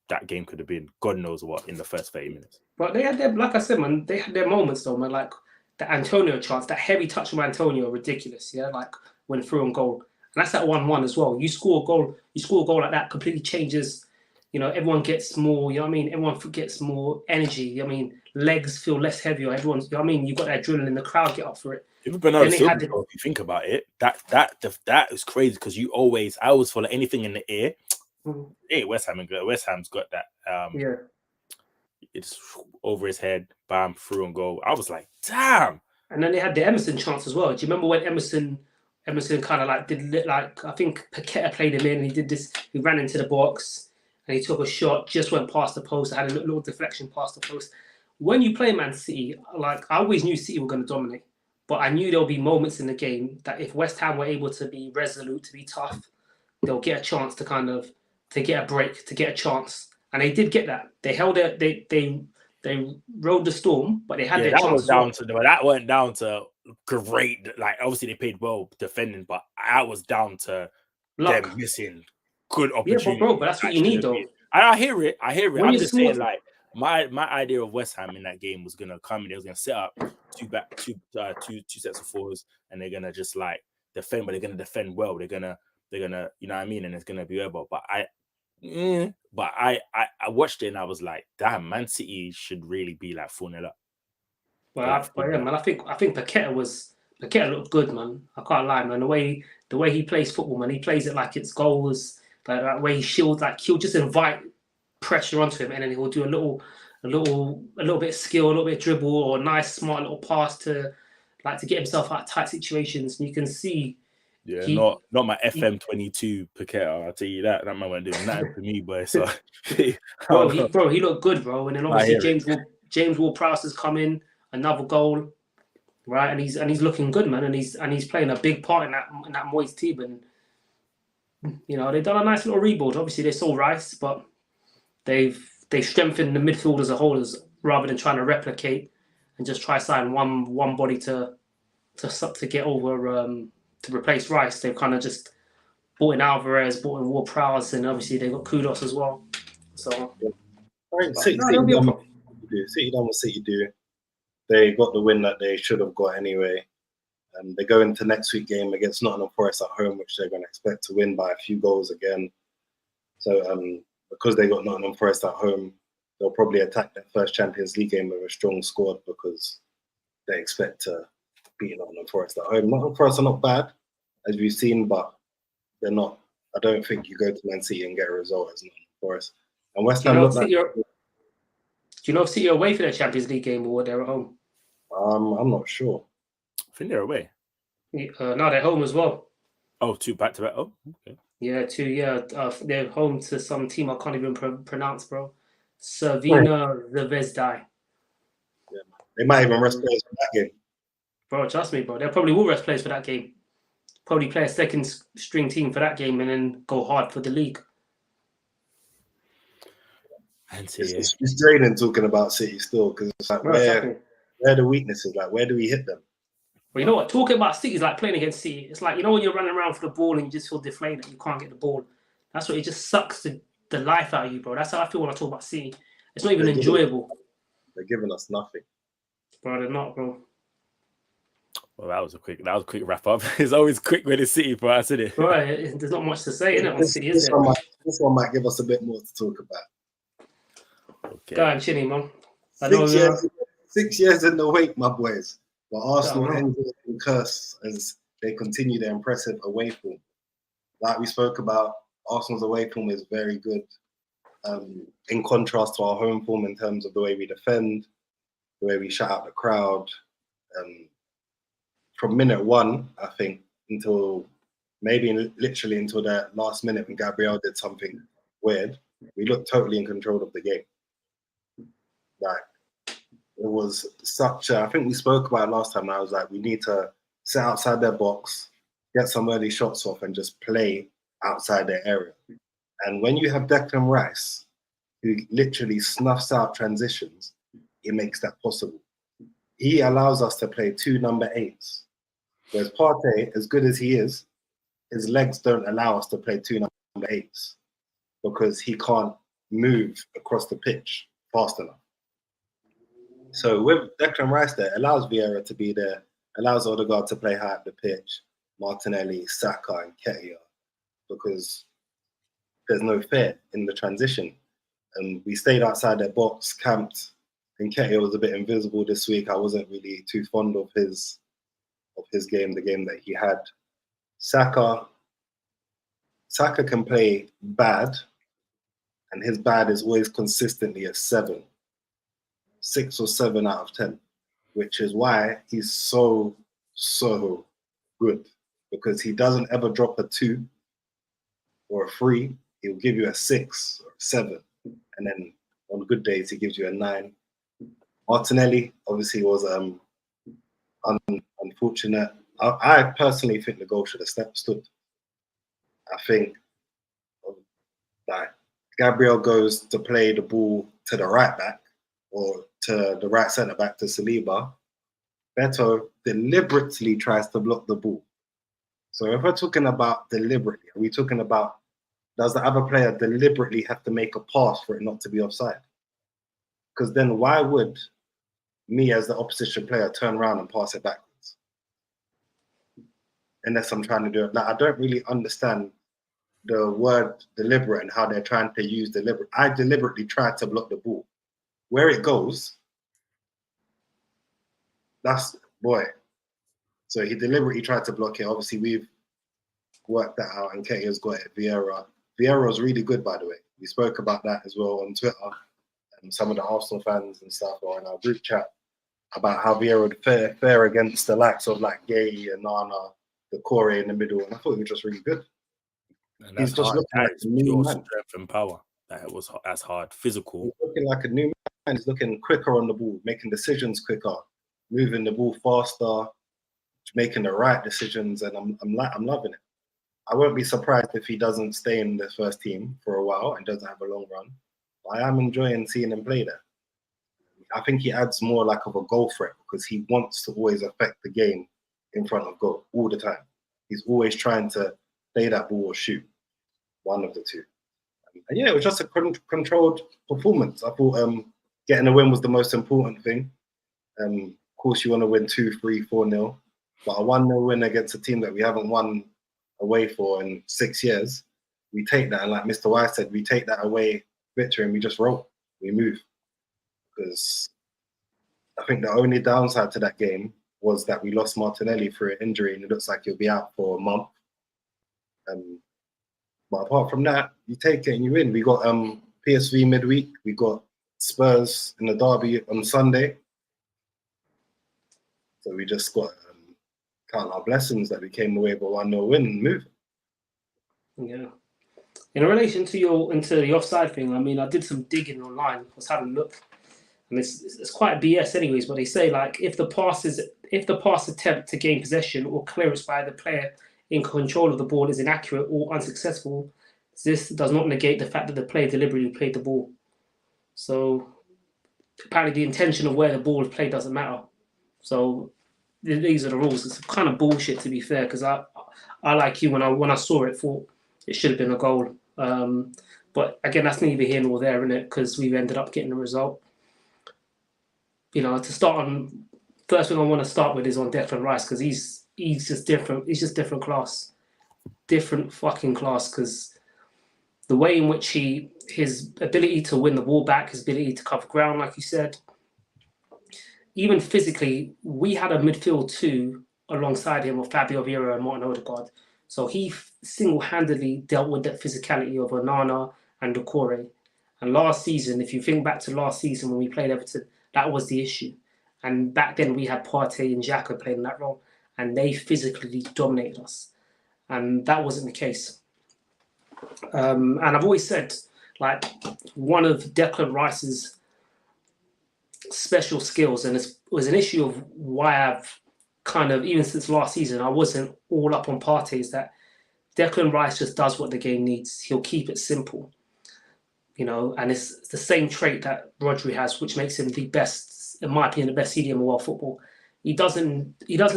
that game could have been God knows what in the first 30 minutes. But they had their, like I said, man, they had their moments though, man. Like the Antonio chance, that heavy touch from Antonio, ridiculous. Yeah, like went through on goal. And that's at 1-1 as well. You score a goal like that, completely changes. You know, everyone gets more, you know what I mean? Everyone gets more energy. I mean, legs feel less heavier. Everyone's, you know what I mean? You've got that adrenaline, the crowd get up for it. Even Bernardo Silva, if you think about it, that is crazy because I always feel like anything in the air. Hey, West Ham's got that. It's over his head, bam, through and goal. I was like, damn. And then they had the Emerson chance as well. Do you remember when Emerson kind of like did like I think Paqueta played him in and he did this, he ran into the box and he took a shot, just went past the post, had a little deflection past the post. When you play Man City, like I always knew City were going to dominate, but I knew there'll be moments in the game that if West Ham were able to be resolute, to be tough, they'll get a chance to kind of to get a break, to get a chance. And they did get that. They held it, they rode the storm, but they had their chance. That went down to great, like obviously they played well defending, but I was down to luck. Them missing good opportunities. Yeah, but that's what you need though. I hear it. I'm just saying, like my idea of West Ham in that game was gonna come and they was gonna set up two sets of fours and they're gonna just like defend, but they're gonna defend well. They're gonna you know what I mean, and it's gonna be able. But I watched it and I was like, damn, Man City should really be like 4-0 up. Well, I think Paqueta looked good, man. I can't lie, man. The way he plays football, man, he plays it like it's goals, like that way he shields, like he'll just invite pressure onto him, and then he'll do a little bit of skill, a little bit of dribble, or a nice smart little pass to get himself out of tight situations. And you can see, not my FM22 Paqueta. I'll tell you that man wasn't doing that for me, boy. So, he looked good, bro. And then obviously James Ward-Prowse has come in. Another goal, right? And he's looking good, man. And he's playing a big part in that Moyes team. And you know, they've done a nice little rebuild. Obviously, they sold Rice, but they've strengthened the midfield as a whole, rather than trying to replicate and just try sign one body to get over to replace Rice. They've kind of just bought in Alvarez, bought in Ward-Prowse, and obviously they got Kudos as well. So City done what City do. They got the win that they should have got anyway. And they go into next week game against Nottingham Forest at home, which they're going to expect to win by a few goals again. So because they got Nottingham Forest at home, they'll probably attack their first Champions League game with a strong squad because they expect to beat Nottingham Forest at home. Nottingham Forest are not bad, as we've seen, but they're not. I don't think you go to Man City and get a result as Nottingham Forest. And West Ham look like. Do you know if City are away for their Champions League game or they're at home? I'm not sure. I think they're away. No, they're home as well. Oh, 2 back-to-back. Oh, okay. Yeah, 2. Yeah, they're home to some team I can't even pronounce, bro. Servina Zvezda. Yeah, they might even rest players for that game. Bro, trust me, bro. They probably will rest players for that game. Probably play a second string team for that game and then go hard for the league. It's draining talking about City still because it's like where are the weaknesses? Like where do we hit them? Well, you know what? Talking about City is like playing against City. It's like, you know, when you're running around for the ball and you just feel deflated and you can't get the ball. That's what it just sucks the life out of you, bro. That's how I feel when I talk about City. It's not even enjoyable. They're giving us nothing. Bro, they're not, bro. Well, that was a quick wrap up. It's always quick when it's City for us, isn't it? Right, there's not much to say, innit, on City, is there? This one might give us a bit more to talk about. Okay. Go on, Chinny, man. 6 years in the wait, my boys. But Arsenal ends in curse as they continue their impressive away form. Like we spoke about, Arsenal's away form is very good. In contrast to our home form in terms of the way we defend, the way we shut out the crowd. From minute 1, I think, until maybe literally until the last minute when Gabriel did something weird, we looked totally in control of the game. Like, it was such a, I think we spoke about it last time. I was like, we need to sit outside their box, get some early shots off, and just play outside their area. And when you have Declan Rice, who literally snuffs out transitions, it makes that possible. He allows us to play 2 number 8s. Whereas Partey, as good as he is, his legs don't allow us to play 2 number 8s because he can't move across the pitch fast enough. So with Declan Rice there, it allows Vieira to be there, allows Odegaard to play high up the pitch, Martinelli, Saka, and Ketia, because there's no fear in the transition. And we stayed outside their box, camped, and Ketia was a bit invisible this week. I wasn't really too fond of his game, the game that he had. Saka can play bad, and his bad is always consistently a 7. 6 or 7 out of 10, which is why he's so good, because he doesn't ever drop a 2 or a 3. He'll give you a 6 or a 7, and then on good days he gives you a 9. Martinelli obviously was unfortunate. I personally think the goal should have stood. I think like Gabriel goes to play the ball to the right back or to the right centre back to Saliba. Beto deliberately tries to block the ball. So if we're talking about deliberately, are we talking about, does the other player deliberately have to make a pass for it not to be offside? Because then why would me as the opposition player turn around and pass it backwards? Unless I'm trying to do it. Like, I don't really understand the word deliberate and how they're trying to use deliberate. I deliberately tried to block the ball. Where it goes, that's, boy. So he deliberately tried to block it. Obviously, we've worked that out, and Ketia's got it. Vieira's really good, by the way. We spoke about that as well on Twitter, and some of the Arsenal fans and stuff, or in our group chat, about how Vieira would fare against the likes of like Gay and Nana, the Core in the middle, and I thought he was just really good. And that's he's just hard. looking like a new man. Strength and power. That's hard. Physical. He's looking like a new man. He's looking quicker on the ball, making decisions quicker, moving the ball faster, making the right decisions, and I'm loving it. I won't be surprised if he doesn't stay in the first team for a while and doesn't have a long run. But I am enjoying seeing him play there. I think he adds more like of a goal threat because he wants to always affect the game in front of goal all the time. He's always trying to play that ball or shoot, one of the two. And yeah, it was just a controlled performance. I thought getting a win was the most important thing. Of course, you want to win 2, 3, 4-0. But a 1-0 win against a team that we haven't won away for in 6 years, we take that. And like Mr. Wise said, we take that away victory and we just roll. We move. because I think the only downside to that game was that we lost Martinelli through an injury, and it looks like he'll be out for a month. But apart from that, you take it and you win. We got PSV midweek. We got Spurs in the derby on Sunday. So we just got count our blessings that we came away with a 1-0 win and move. Yeah. In relation to into the offside thing, I mean, I did some digging online. I was having a look, and it's quite BS, anyways. But they say like if the pass attempt to gain possession or clearance by the player in control of the ball is inaccurate or unsuccessful, this does not negate the fact that the player deliberately played the ball. So apparently, the intention of where the ball is played doesn't matter. So these are the rules. It's kind of bullshit, to be fair, because I like you, when I saw it, thought it should have been a goal. But again, that's neither here nor there, innit? Because we've ended up getting the result. You know, to start on, first thing I want to start with is on Declan Rice, because he's just different. He's just different class, different fucking class. Because the way in which his ability to win the ball back, his ability to cover ground, like you said, even physically, we had a midfield two alongside him of Fabio Vieira and Martin Odegaard. So he single-handedly dealt with that physicality of Onana and Doucouré. And last season, if you think back to last season when we played Everton, that was the issue. And back then we had Partey and Xhaka playing that role, and they physically dominated us. And that wasn't the case. And I've always said, like, one of Declan Rice's special skills, and it was an issue of why I've kind of, even since last season, I wasn't all up on Partey, is that Declan Rice just does what the game needs. He'll keep it simple, you know, and it's the same trait that Rodri has, which makes him the best, in my opinion, the best CDM of world football. He doesn't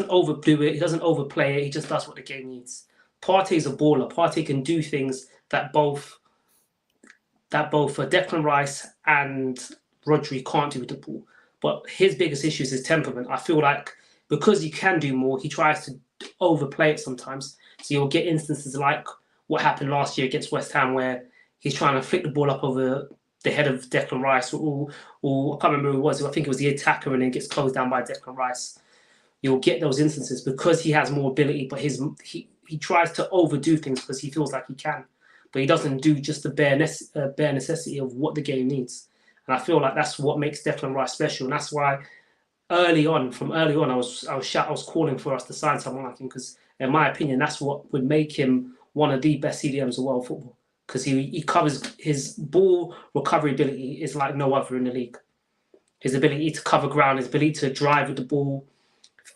overdo it. He doesn't overplay it. He just does what the game needs. Partey's a baller. Partey can do things that both Declan Rice and Rodri can't do with the ball. But his biggest issue is his temperament. I feel like because he can do more, he tries to overplay it sometimes. So you'll get instances like what happened last year against West Ham, where he's trying to flick the ball up over the head of Declan Rice, or I can't remember who it was. I think it was the attacker, and then gets closed down by Declan Rice. You'll get those instances because he has more ability, but he tries to overdo things because he feels like he can, but he doesn't do just the bare necessity of what the game needs. And I feel like that's what makes Declan Rice special, and that's why early on, I was calling for us to sign someone like him, because in my opinion, that's what would make him one of the best CDMs of world football, because he covers, his ball recovery ability is like no other in the league. His ability to cover ground, his ability to drive with the ball,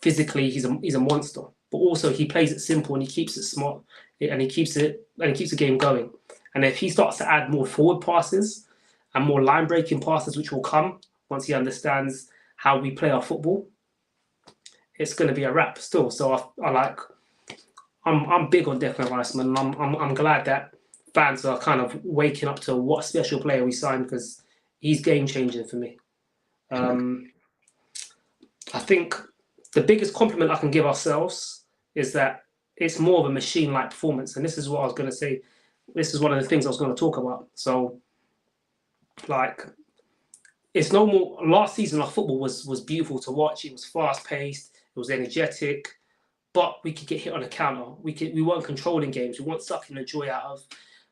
physically, he's a monster. But also he plays it simple and he keeps it smart, and he keeps the game going. And if he starts to add more forward passes and more line breaking passes, which will come once he understands how we play our football, it's going to be a wrap still. So I'm big on Declan Rice, man. I'm glad that fans are kind of waking up to what special player we signed, because he's game changing for me. I think the biggest compliment I can give ourselves is that it's more of a machine-like performance, and this is what I was going to say. This is one of the things I was going to talk about. So, like, it's no more. Last season, our football was beautiful to watch. It was fast-paced. It was energetic, but we could get hit on a counter. We weren't controlling games. We weren't sucking the joy out of.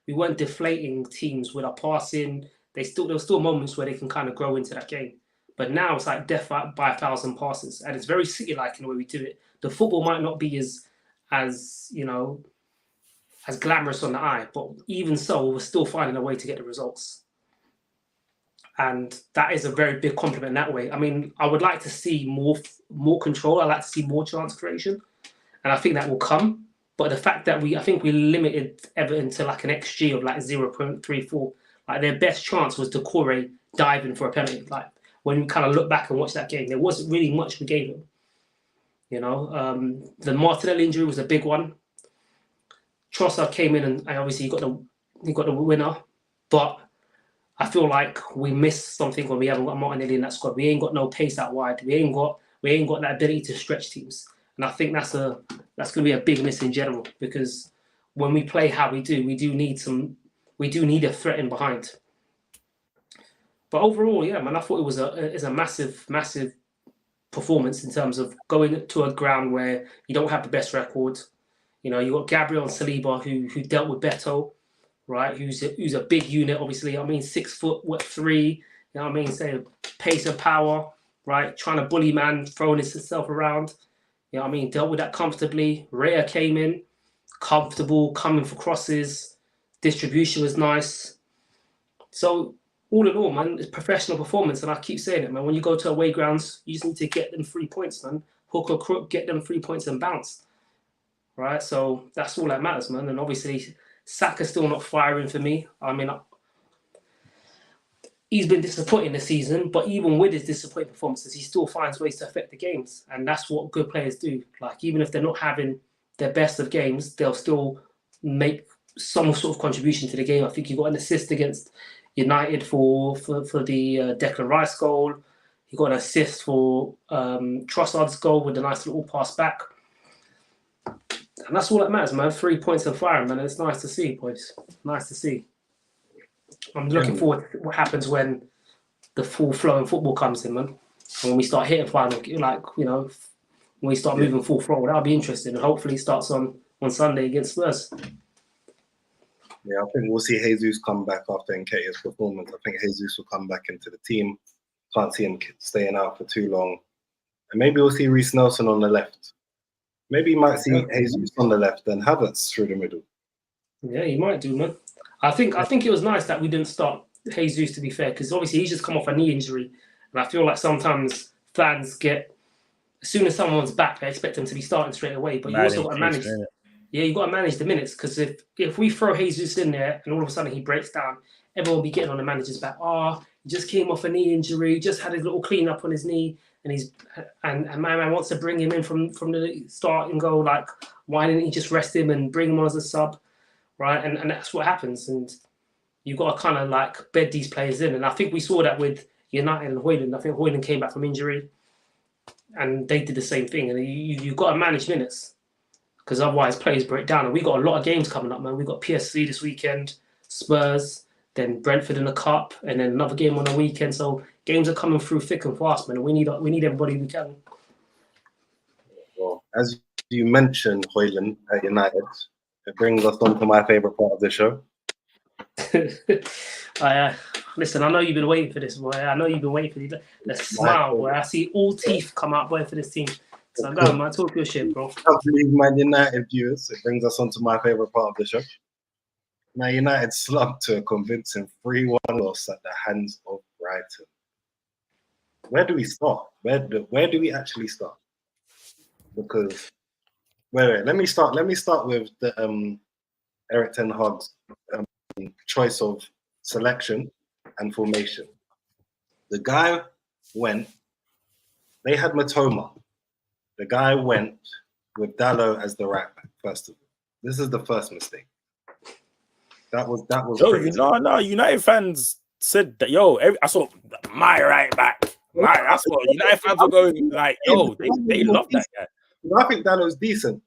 We weren't deflating teams with our passing. There were still moments where they can kind of grow into that game. But now it's like death by 1,000 passes, and it's very City-like in the way we do it. The football might not be as you know, as glamorous on the eye, but even so, we're still finding a way to get the results. And that is a very big compliment in that way. I mean, I would like to see more control. I'd like to see more chance creation, and I think that will come. But the fact that I think we limited Everton to like an XG of like 0.34. Like, their best chance was Doucouré diving for a penalty. Like, when you kind of look back and watch that game, there wasn't really much we gave him. You know, the Martinelli injury was a big one. Trossard came in and obviously he got the winner, but I feel like we missed something when we haven't got Martinelli in that squad. We ain't got no pace out wide. We ain't got that ability to stretch teams, and I think that's going to be a big miss in general, because when we play how we do need a threat in behind. But overall, yeah, man, I thought it was a massive performance in terms of going to a ground where you don't have the best record. You know, you got Gabriel and Saliba who dealt with Beto, right? Who's a big unit, obviously. I mean, 6'3", you know what I mean? Saying pace and power, right? Trying to bully man, throwing himself around. You know what I mean? Dealt with that comfortably. Rhea came in, comfortable, coming for crosses. Distribution was nice. So all in all, man, it's professional performance, and I keep saying it, man. When you go to away grounds, you just need to get them 3 points, man. Hook or crook, get them 3 points and bounce, right? So that's all that matters, man. And obviously, Saka's still not firing for me. I mean, he's been disappointing this season, but even with his disappointing performances, he still finds ways to affect the games, and that's what good players do. Like, even if they're not having their best of games, they'll still make some sort of contribution to the game. I think he got an assist against United for the Declan Rice goal. He got an assist for Trossard's goal with a nice little pass back. And that's all that matters, man. 3 points and firing, man. It's nice to see, boys. Nice to see. I'm looking forward to what happens when the full flowing football comes in, man. And when we start hitting final, like, you know, when we start moving full throttle, that'll be interesting. And hopefully it starts on Sunday against Spurs. Yeah, I think we'll see Jesus come back after Nketiah's performance. I think Jesus will come back into the team. Can't see him staying out for too long. And maybe we'll see Reece Nelson on the left. Maybe you might see Jesus on the left and Havertz through the middle. Yeah, you might do, man. I think it was nice that we didn't start Jesus, to be fair, because obviously he's just come off a knee injury. And I feel like sometimes fans get, as soon as someone's back, they expect them to be starting straight away. But you also got to manage. Yeah, you got to manage the minutes, because if we throw Jesus in there and all of a sudden he breaks down, everyone will be getting on the manager's back. Oh, he just came off a knee injury, just had a little clean up on his knee, and my man wants to bring him in from the start and go, like, why didn't he just rest him and bring him on as a sub, right? And that's what happens, and you've got to kind of like bed these players in. And I think we saw that with United and Højlund. I think Højlund came back from injury, and they did the same thing. And you've got to manage minutes, because otherwise players break down. And we got a lot of games coming up, man. We got PSV this weekend, Spurs, then Brentford in the cup, and then another game on the weekend. So games are coming through thick and fast, man. And we need everybody we can. Well, as you mentioned, Højlund at United, it brings us on to my favourite part of the show. Listen, I know you've been waiting for this, boy. I know you've been waiting for the smile, boy. I see all teeth come out, boy, for this team. So go on, man. Talk your shit, bro. I believe Man United viewers, it brings us on to my favourite part of the show. Man United slumped to a convincing 3-1 loss at the hands of Brighton. Where do we start? Where do we actually start? Because wait, let me start with the Erik ten Hag's choice of selection and formation. The guy went. They had Matoma. The guy went with Dalot as the right back. First of all, this is the first mistake. That was. Yo, no. United fans said that. Yo, I saw my right back. That's what United fans were going like. Yo, they love that guy. I think Dalot's decent.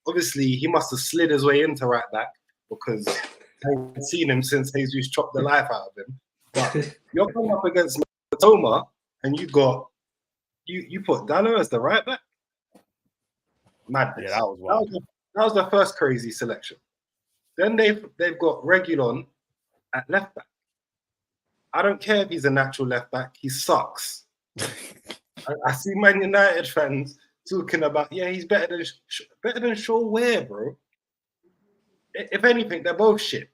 Obviously he must have slid his way into right back, because I haven't seen him since Jesus chopped the life out of him. But you're coming up against Matoma, and you put Dalot as the right back. Madness. Yeah, that was wild. That was the first crazy selection. Then they've got Reguilon at left back. I don't care if he's a natural left back. He sucks. I see Man United fans talking about, yeah, he's better than Shaw Ware, bro. If anything, they're both shit.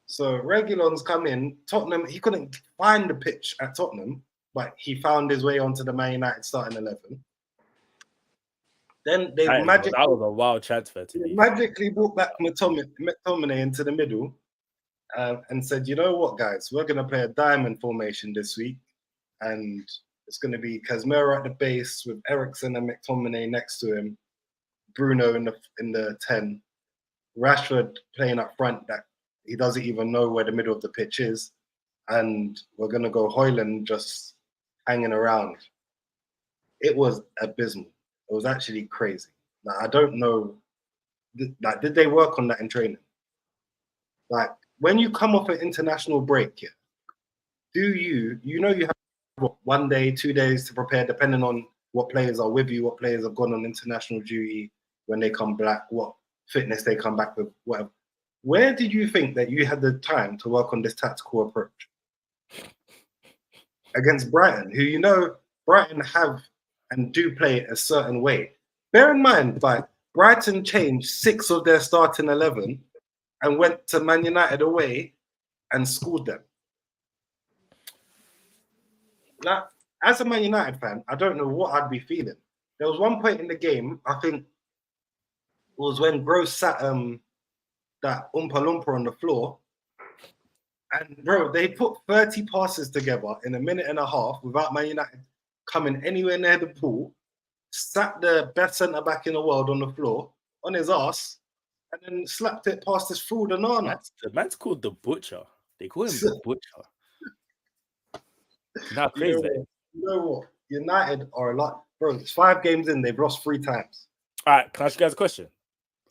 So Reguilon's come in. Tottenham, he couldn't find the pitch at Tottenham, but he found his way onto the Man United starting 11. Then that was a wild transfer to me. Magically brought back McTominay into the middle and said, you know what, guys, we're going to play a diamond formation this week, and it's going to be Casemiro at the base with Eriksen and McTominay next to him, Bruno in the 10, Rashford playing up front that he doesn't even know where the middle of the pitch is, and we're going to go Højlund just hanging around. It was abysmal. It was actually crazy. Like, I don't know. Like, did they work on that in training? Like, when you come off an international break, yeah, you have what, 1 day, 2 days to prepare, depending on what players are with you, what players have gone on international duty, when they come back, what fitness they come back with, whatever. Where did you think that you had the time to work on this tactical approach against Brighton, who Brighton have and do play a certain way? Bear in mind, Brighton changed 6 of their starting 11 and went to Man United away and schooled them. Now, as a Man United fan, I don't know what I'd be feeling. There was one point in the game, I think it was when Gross sat that Oompa Loompa on the floor. And bro, they put 30 passes together in a minute and a half without Man United coming anywhere near the ball, sat the best centre-back in the world on the floor, on his ass, and then slapped it past his fraud and Nana. The man's called the Butcher. They call him the Butcher. Not crazy. You know what? United are a lot. Bro, it's 5 games in, they've lost 3 times. All right, can I ask you guys a question?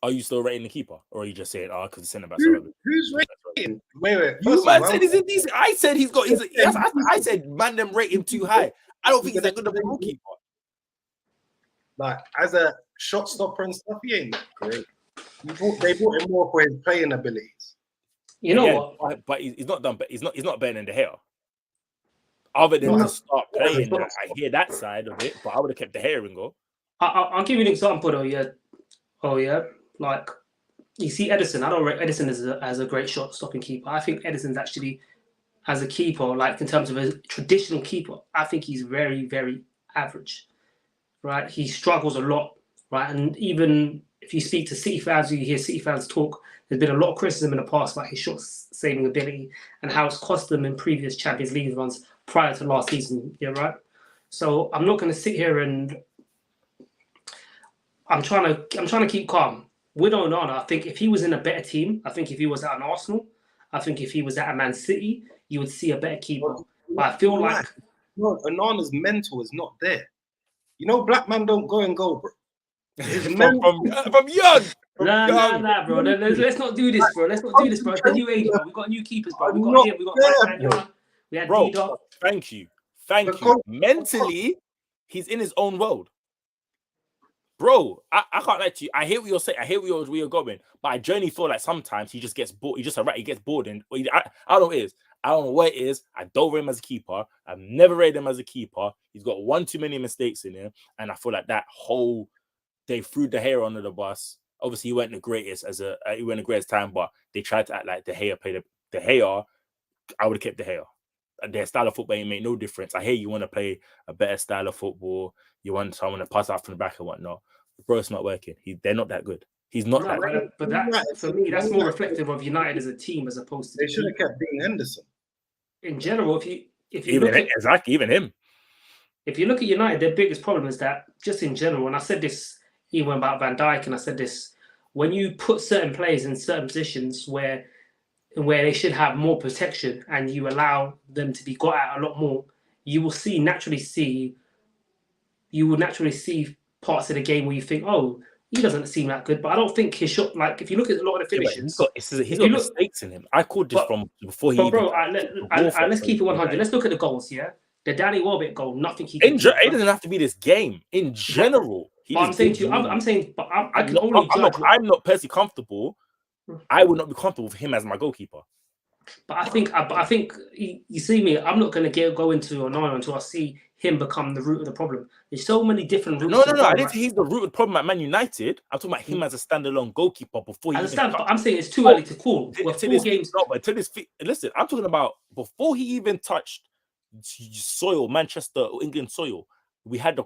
Are you still rating the keeper? Or are you just saying, because the centre-back's Who's rating? Wait. You man said he's indecent. I said he's got... I said, man, them rate him too high. I don't think he's that good of a goalkeeper. Like, as a shot stopper and stuff, he ain't great. They bought him more for his playing abilities. You know what? But he's not done. But he's not better than De Gea. Other than to start playing, I hear that side of it. But I would have kept De Gea and go. I'll give you an example though. Yeah. Oh yeah. Like you see Edison. I don't rate Edison as a great shot stopping keeper. I think Edison's actually as a keeper, like in terms of a traditional keeper, I think he's very, very average. Right? He struggles a lot. Right? And even if you speak to City fans, you hear City fans talk. There's been a lot of criticism in the past about his shot saving ability and how it's cost them in previous Champions League runs prior to last season. Yeah, right. So I'm not going to sit here and I'm trying to keep calm. With Onana, I think if he was in a better team, I think if he was at an Arsenal, I think if he was at a Man City, you would see a better keeper. But I feel like Onana's mental is not there. You know, black man don't go and go, bro. From young. Nah, bro. Let's not do this, bro. Let's not do this, bro. It's the new age, bro. We got new keepers, bro. We got him. We got Mike. We had bro. Thank you. Mentally, he's in his own world. Bro, I can't lie to you. I hear what you're saying. I hear where you're going. But I genuinely feel like sometimes he just gets bored. He gets bored. And I don't know what it is. I don't know what it is. I don't rate him as a keeper. I've never rated him as a keeper. He's got one too many mistakes in him. And I feel like they threw De Gea under the bus. Obviously, he wasn't the greatest he went the greatest time, but they tried to act like De Gea played De Gea. I would have kept De Gea. Their style of football ain't make no difference. I hear you want to play a better style of football. You want someone to pass out from the back and whatnot. Bro, it's not working. They're not that good. He's not that good. But that, for me, that's more reflective of United as a team as opposed to... They should have kept Dean Henderson. In general, if you even him. If you look at United, their biggest problem is that, just in general, and I said this even about Van Dijk, and I said this, when you put certain players in certain positions where they should have more protection and you allow them to be got at a lot more, you will naturally see parts of the game where you think, oh, he doesn't seem that good. But I don't think his shot, like if you look at a lot of the finishes, he's got mistakes in him. I called this from before he. Bro, let's keep it 100. Let's look at the goals. Yeah, the Danny Welbeck goal. Nothing he. It doesn't have to be this game. In general, I'm saying I'm not personally comfortable. I would not be comfortable with him as my goalkeeper. But I think you see me. I'm not going to go into Onana until I see him become the root of the problem. There's so many different roots. No. I didn't say he's the root of the problem at Man United. I'm talking about him as a standalone goalkeeper before he. I understand, but I'm saying it's too early to call. Listen, I'm talking about before he even touched soil, Manchester or England soil. We had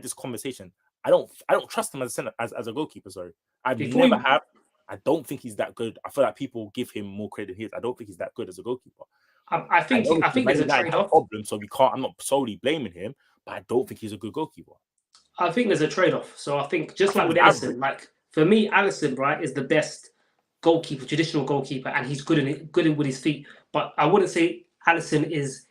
this conversation. I don't trust him as a goalkeeper. Sorry, have. I don't think he's that good. I feel like people give him more credit than he is. I don't think he's that good as a goalkeeper. I think there's a trade-off. Problem, so I'm not solely blaming him, but I don't think he's a good goalkeeper. I think there's a trade-off. So I think like with Alisson, like for me, Alisson, right, is the best goalkeeper, traditional goalkeeper, and he's good with his feet. But I wouldn't say Alisson is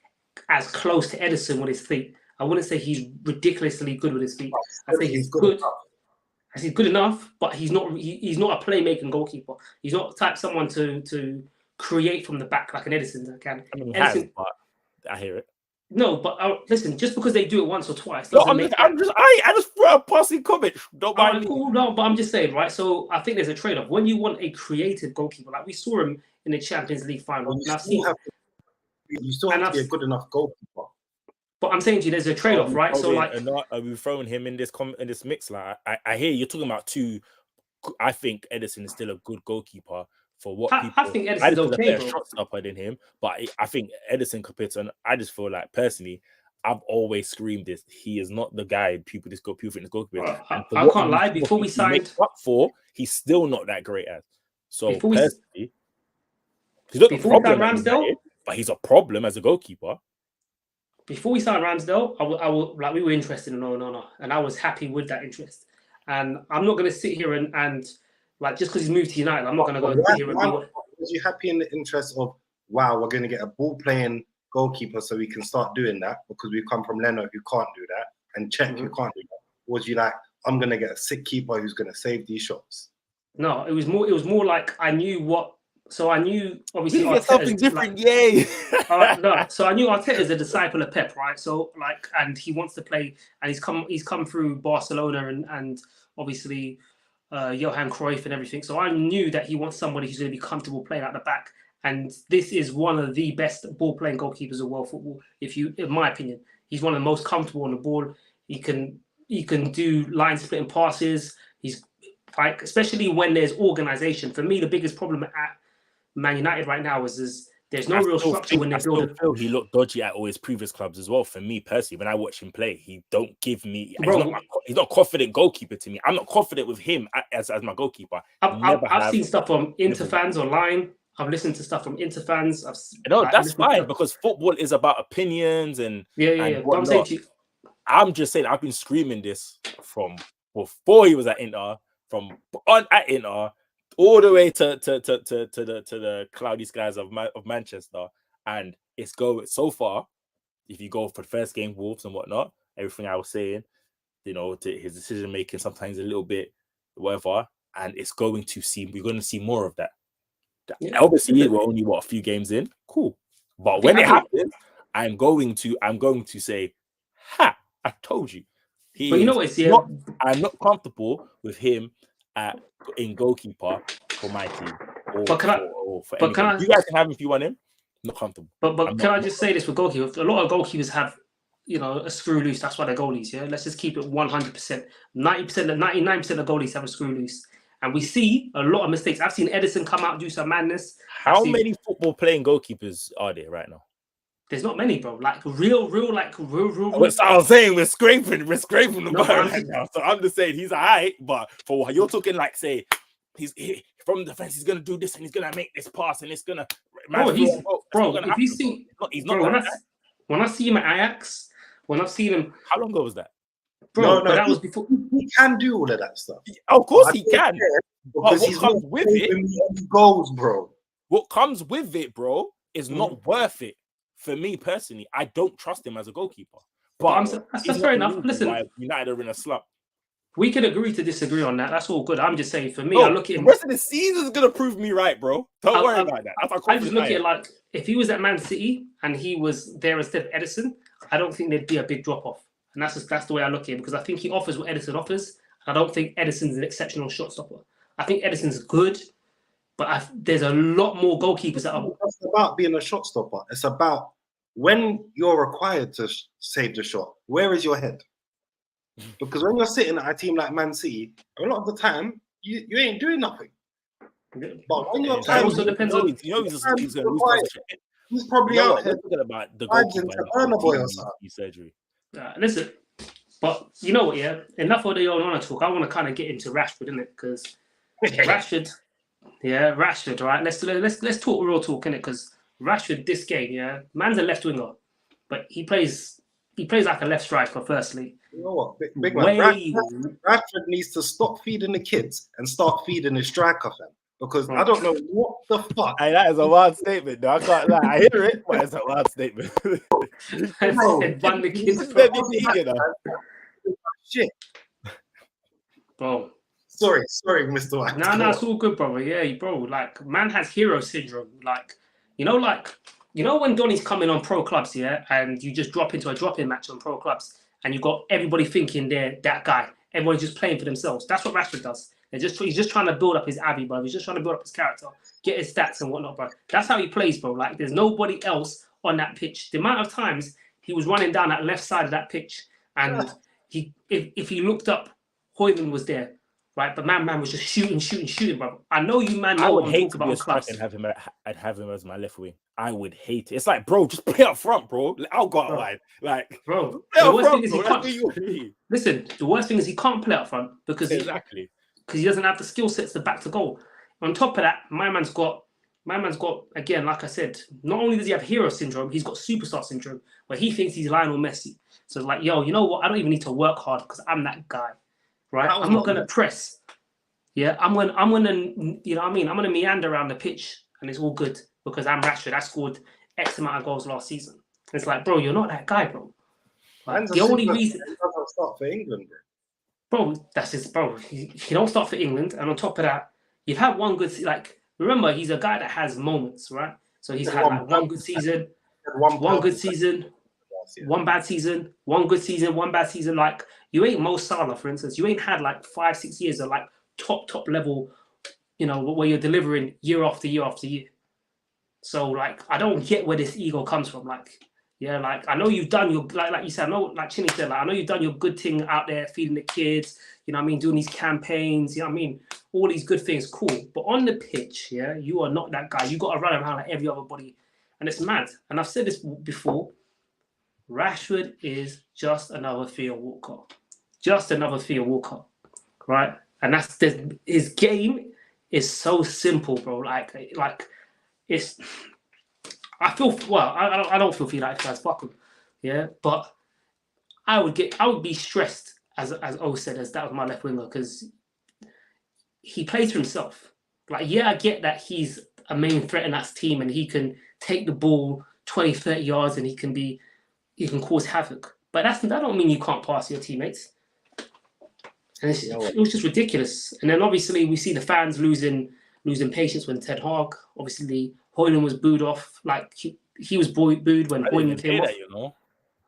as close to Edison with his feet. I wouldn't say he's ridiculously good with his feet. I think he's good. He's good enough, but he's not a playmaking goalkeeper. He's not the type someone to create from the back like an Edison can. I mean, I hear it. No, but listen, just because they do it once or twice No, doesn't make I just threw a passing comment. Don't mind me. cool, no, but I'm just saying, right? So I think there's a trade-off. When you want a creative goalkeeper, like we saw him in the Champions League final, Well, and I've seen, you still have to be a good enough goalkeeper. but I'm saying to you, there's a trade-off, right? So like, are we throwing him in this mix? Like, I hear you're talking about two. I think Edison is still a good goalkeeper for what people. I think Edison's Edison's okay, a better bro. shot stopper than him, but I think Edison compared to, I just feel like personally, I've always screamed this. He is not the guy people think is goalkeeper. I can't lie. Before we signed up for, he's still not that great as. So Before we- personally, he's not a before we problem, signed Ramsdale, but he's a problem as a goalkeeper. before we signed Ramsdale, I will like we were interested in no, and I was happy with that interest. And I'm not going to sit here and like just because he's moved to United, I'm not going to go and sit here and be. Was you happy in the interest of wow, we're going to get a ball playing goalkeeper so we can start doing that because we come from Leno who can't do that and Czech who can't do that? Or was you like, I'm going to get a sick keeper who's going to save these shots? No, it was more like I knew what. So I knew obviously something different, yay! No, so I knew Arteta is a disciple of Pep, right? So like, and he wants to play, and he's come through Barcelona and obviously Johan Cruyff and everything. So I knew that he wants somebody who's going to be comfortable playing at the back. And this is one of the best ball-playing goalkeepers of world football. In my opinion, he's one of the most comfortable on the ball. He can do line-splitting passes. He's like, especially when there's organisation. For me, the biggest problem at Man United right now is there's no real structure when they're building. I feel he looked dodgy at all his previous clubs as well. For me personally, when I watch him play, he don't give me. He's not a confident goalkeeper to me. I'm not confident with him as my goalkeeper. I've seen stuff from Inter fans online. I've listened to stuff from Inter fans. That's fine because football is about opinions and yeah. But I'm saying to you, I'm just saying I've been screaming this from before he was at Inter, at Inter, all the way to the cloudy skies of Manchester, and it's going so far. If you go for the first game, Wolves and whatnot, everything I was saying, his decision making sometimes a little bit whatever, and we're going to see more of that. Yeah. Obviously, we're only a few games in, cool. But when it happens, I'm going to say, "Ha! I told you." But you know what? I'm not comfortable with him in goalkeeper for my team. You guys can have him if you want him. Not comfortable. But can I just say this with goalkeepers? A lot of goalkeepers have, a screw loose. That's why they're goalies. Yeah, let's just keep it 100%. 99% of goalies have a screw loose. And we see a lot of mistakes. I've seen Edison come out and do some madness. How many football playing goalkeepers are there right now? There's not many, bro. Like real. What I was saying, we're scraping the bar right now. So I'm just saying he's alright, but for what you're talking, like say he's from the defense, he's gonna do this and he's gonna make this pass and it's gonna. When I see him at Ajax, when I've seen him, how long ago was that? Bro, but that was before. He can do all of that stuff. Of course he can. Because what comes with it, goals, bro. What comes with it, bro, is not worth it. For me personally, I don't trust him as a goalkeeper. But that's fair enough. Listen, United are in a slump. We can agree to disagree on that. That's all good. I'm just saying, for me, I look at him. The rest of the season is gonna prove me right, bro. Don't worry about that. I just look at it like if he was at Man City and he was there instead of Edison, I don't think there'd be a big drop off. And that's the way I look at it because I think he offers what Edison offers. I don't think Edison's an exceptional shot stopper. I think Edison's good, but there's a lot more goalkeepers that are. It's about being a shot stopper. It's about when you're required to save the shot, where is your head? Because when you're sitting at a team like Man City, a lot of the time you ain't doing nothing. But when you're playing, also depends on he's probably out here talking about the goalkeeper surgery. Listen, but you know what? Yeah, enough of the Onana talk. I want to kind of get into Rashford, innit? Because Rashford, right? Let's talk real talk, innit? Because Rashford, this game, man's a left winger, but he plays like a left striker. Firstly, you know what, big man, Rashford needs to stop feeding the kids and start feeding the striker, fam. Because I don't know what the fuck. Hey, that is a wild statement, though. I can't lie. I hear it, but it's a wild statement. Ban the kids. Shit. Bro. Sorry, Mr. White. No, it's all good, brother. Yeah, bro. Like, man has hero syndrome. Like, like you know when Donny's coming on pro clubs, yeah, and you just drop into a drop-in match on pro clubs, and you got everybody thinking they're that guy. Everybody's just playing for themselves. That's what Rashford does. He's just trying to build up his Abbey, bro. He's just trying to build up his character, get his stats and whatnot, bro. That's how he plays, bro. Like there's nobody else on that pitch. The amount of times he was running down that left side of that pitch, and if he looked up, Hoyland was there. Right, but man was just shooting, bro. I know you, man. I would hate to be a striker and have him as my left wing. I would hate it. It's like, bro, just play up front, bro. I'll go out wide. Like, bro, the worst thing is he can't. Listen, the worst thing is he can't play up front because he doesn't have the skill sets to back to goal. On top of that, my man's got again, like I said, not only does he have hero syndrome, he's got superstar syndrome, where he thinks he's Lionel Messi. So it's like, yo, you know what? I don't even need to work hard because I'm that guy. Right, I'm not going to press. Yeah, I'm gonna, you know what I mean? I'm gonna meander around the pitch, and it's all good because I'm Rashford. I scored X amount of goals last season. It's like, bro, you're not that guy, bro. Like, the only reason he doesn't start for England, bro. That's his, bro. He don't start for England, and on top of that, you've had one good. Like, remember, he's a guy that has moments, right? So he's had like one good season, one good season. One bad season, one good season, one bad season. Like you ain't Mo Salah, for instance. You ain't had like 5-6 years of like top level, you know, where you're delivering year after year after year. So like I don't get where this ego comes from. Like, yeah, like I know you've done your like you said, I know, like Chinny said, like I know you've done your good thing out there, feeding the kids, you know what I mean, doing these campaigns, you know what I mean, all these good things, cool. But on the pitch, yeah, you are not that guy. You got to run around like every other body, and it's mad. And I've said this before. Rashford is just another Theo Walker. Just another Theo Walker, right? And that's his game is so simple, bro. Like it's. I feel well. I don't feel like guys. Fuck him, yeah. But I would be stressed as O said, as that was my left winger because he plays for himself. Like yeah, I get that he's a main threat in that team and he can take the ball 20-30 yards and he can cause havoc, but that don't mean you can't pass your teammates. And it was just ridiculous. And then obviously we see the fans losing patience when Ten Hag. Obviously Hoyland was booed off. Like he was booed when Hoyland came off. That, you know?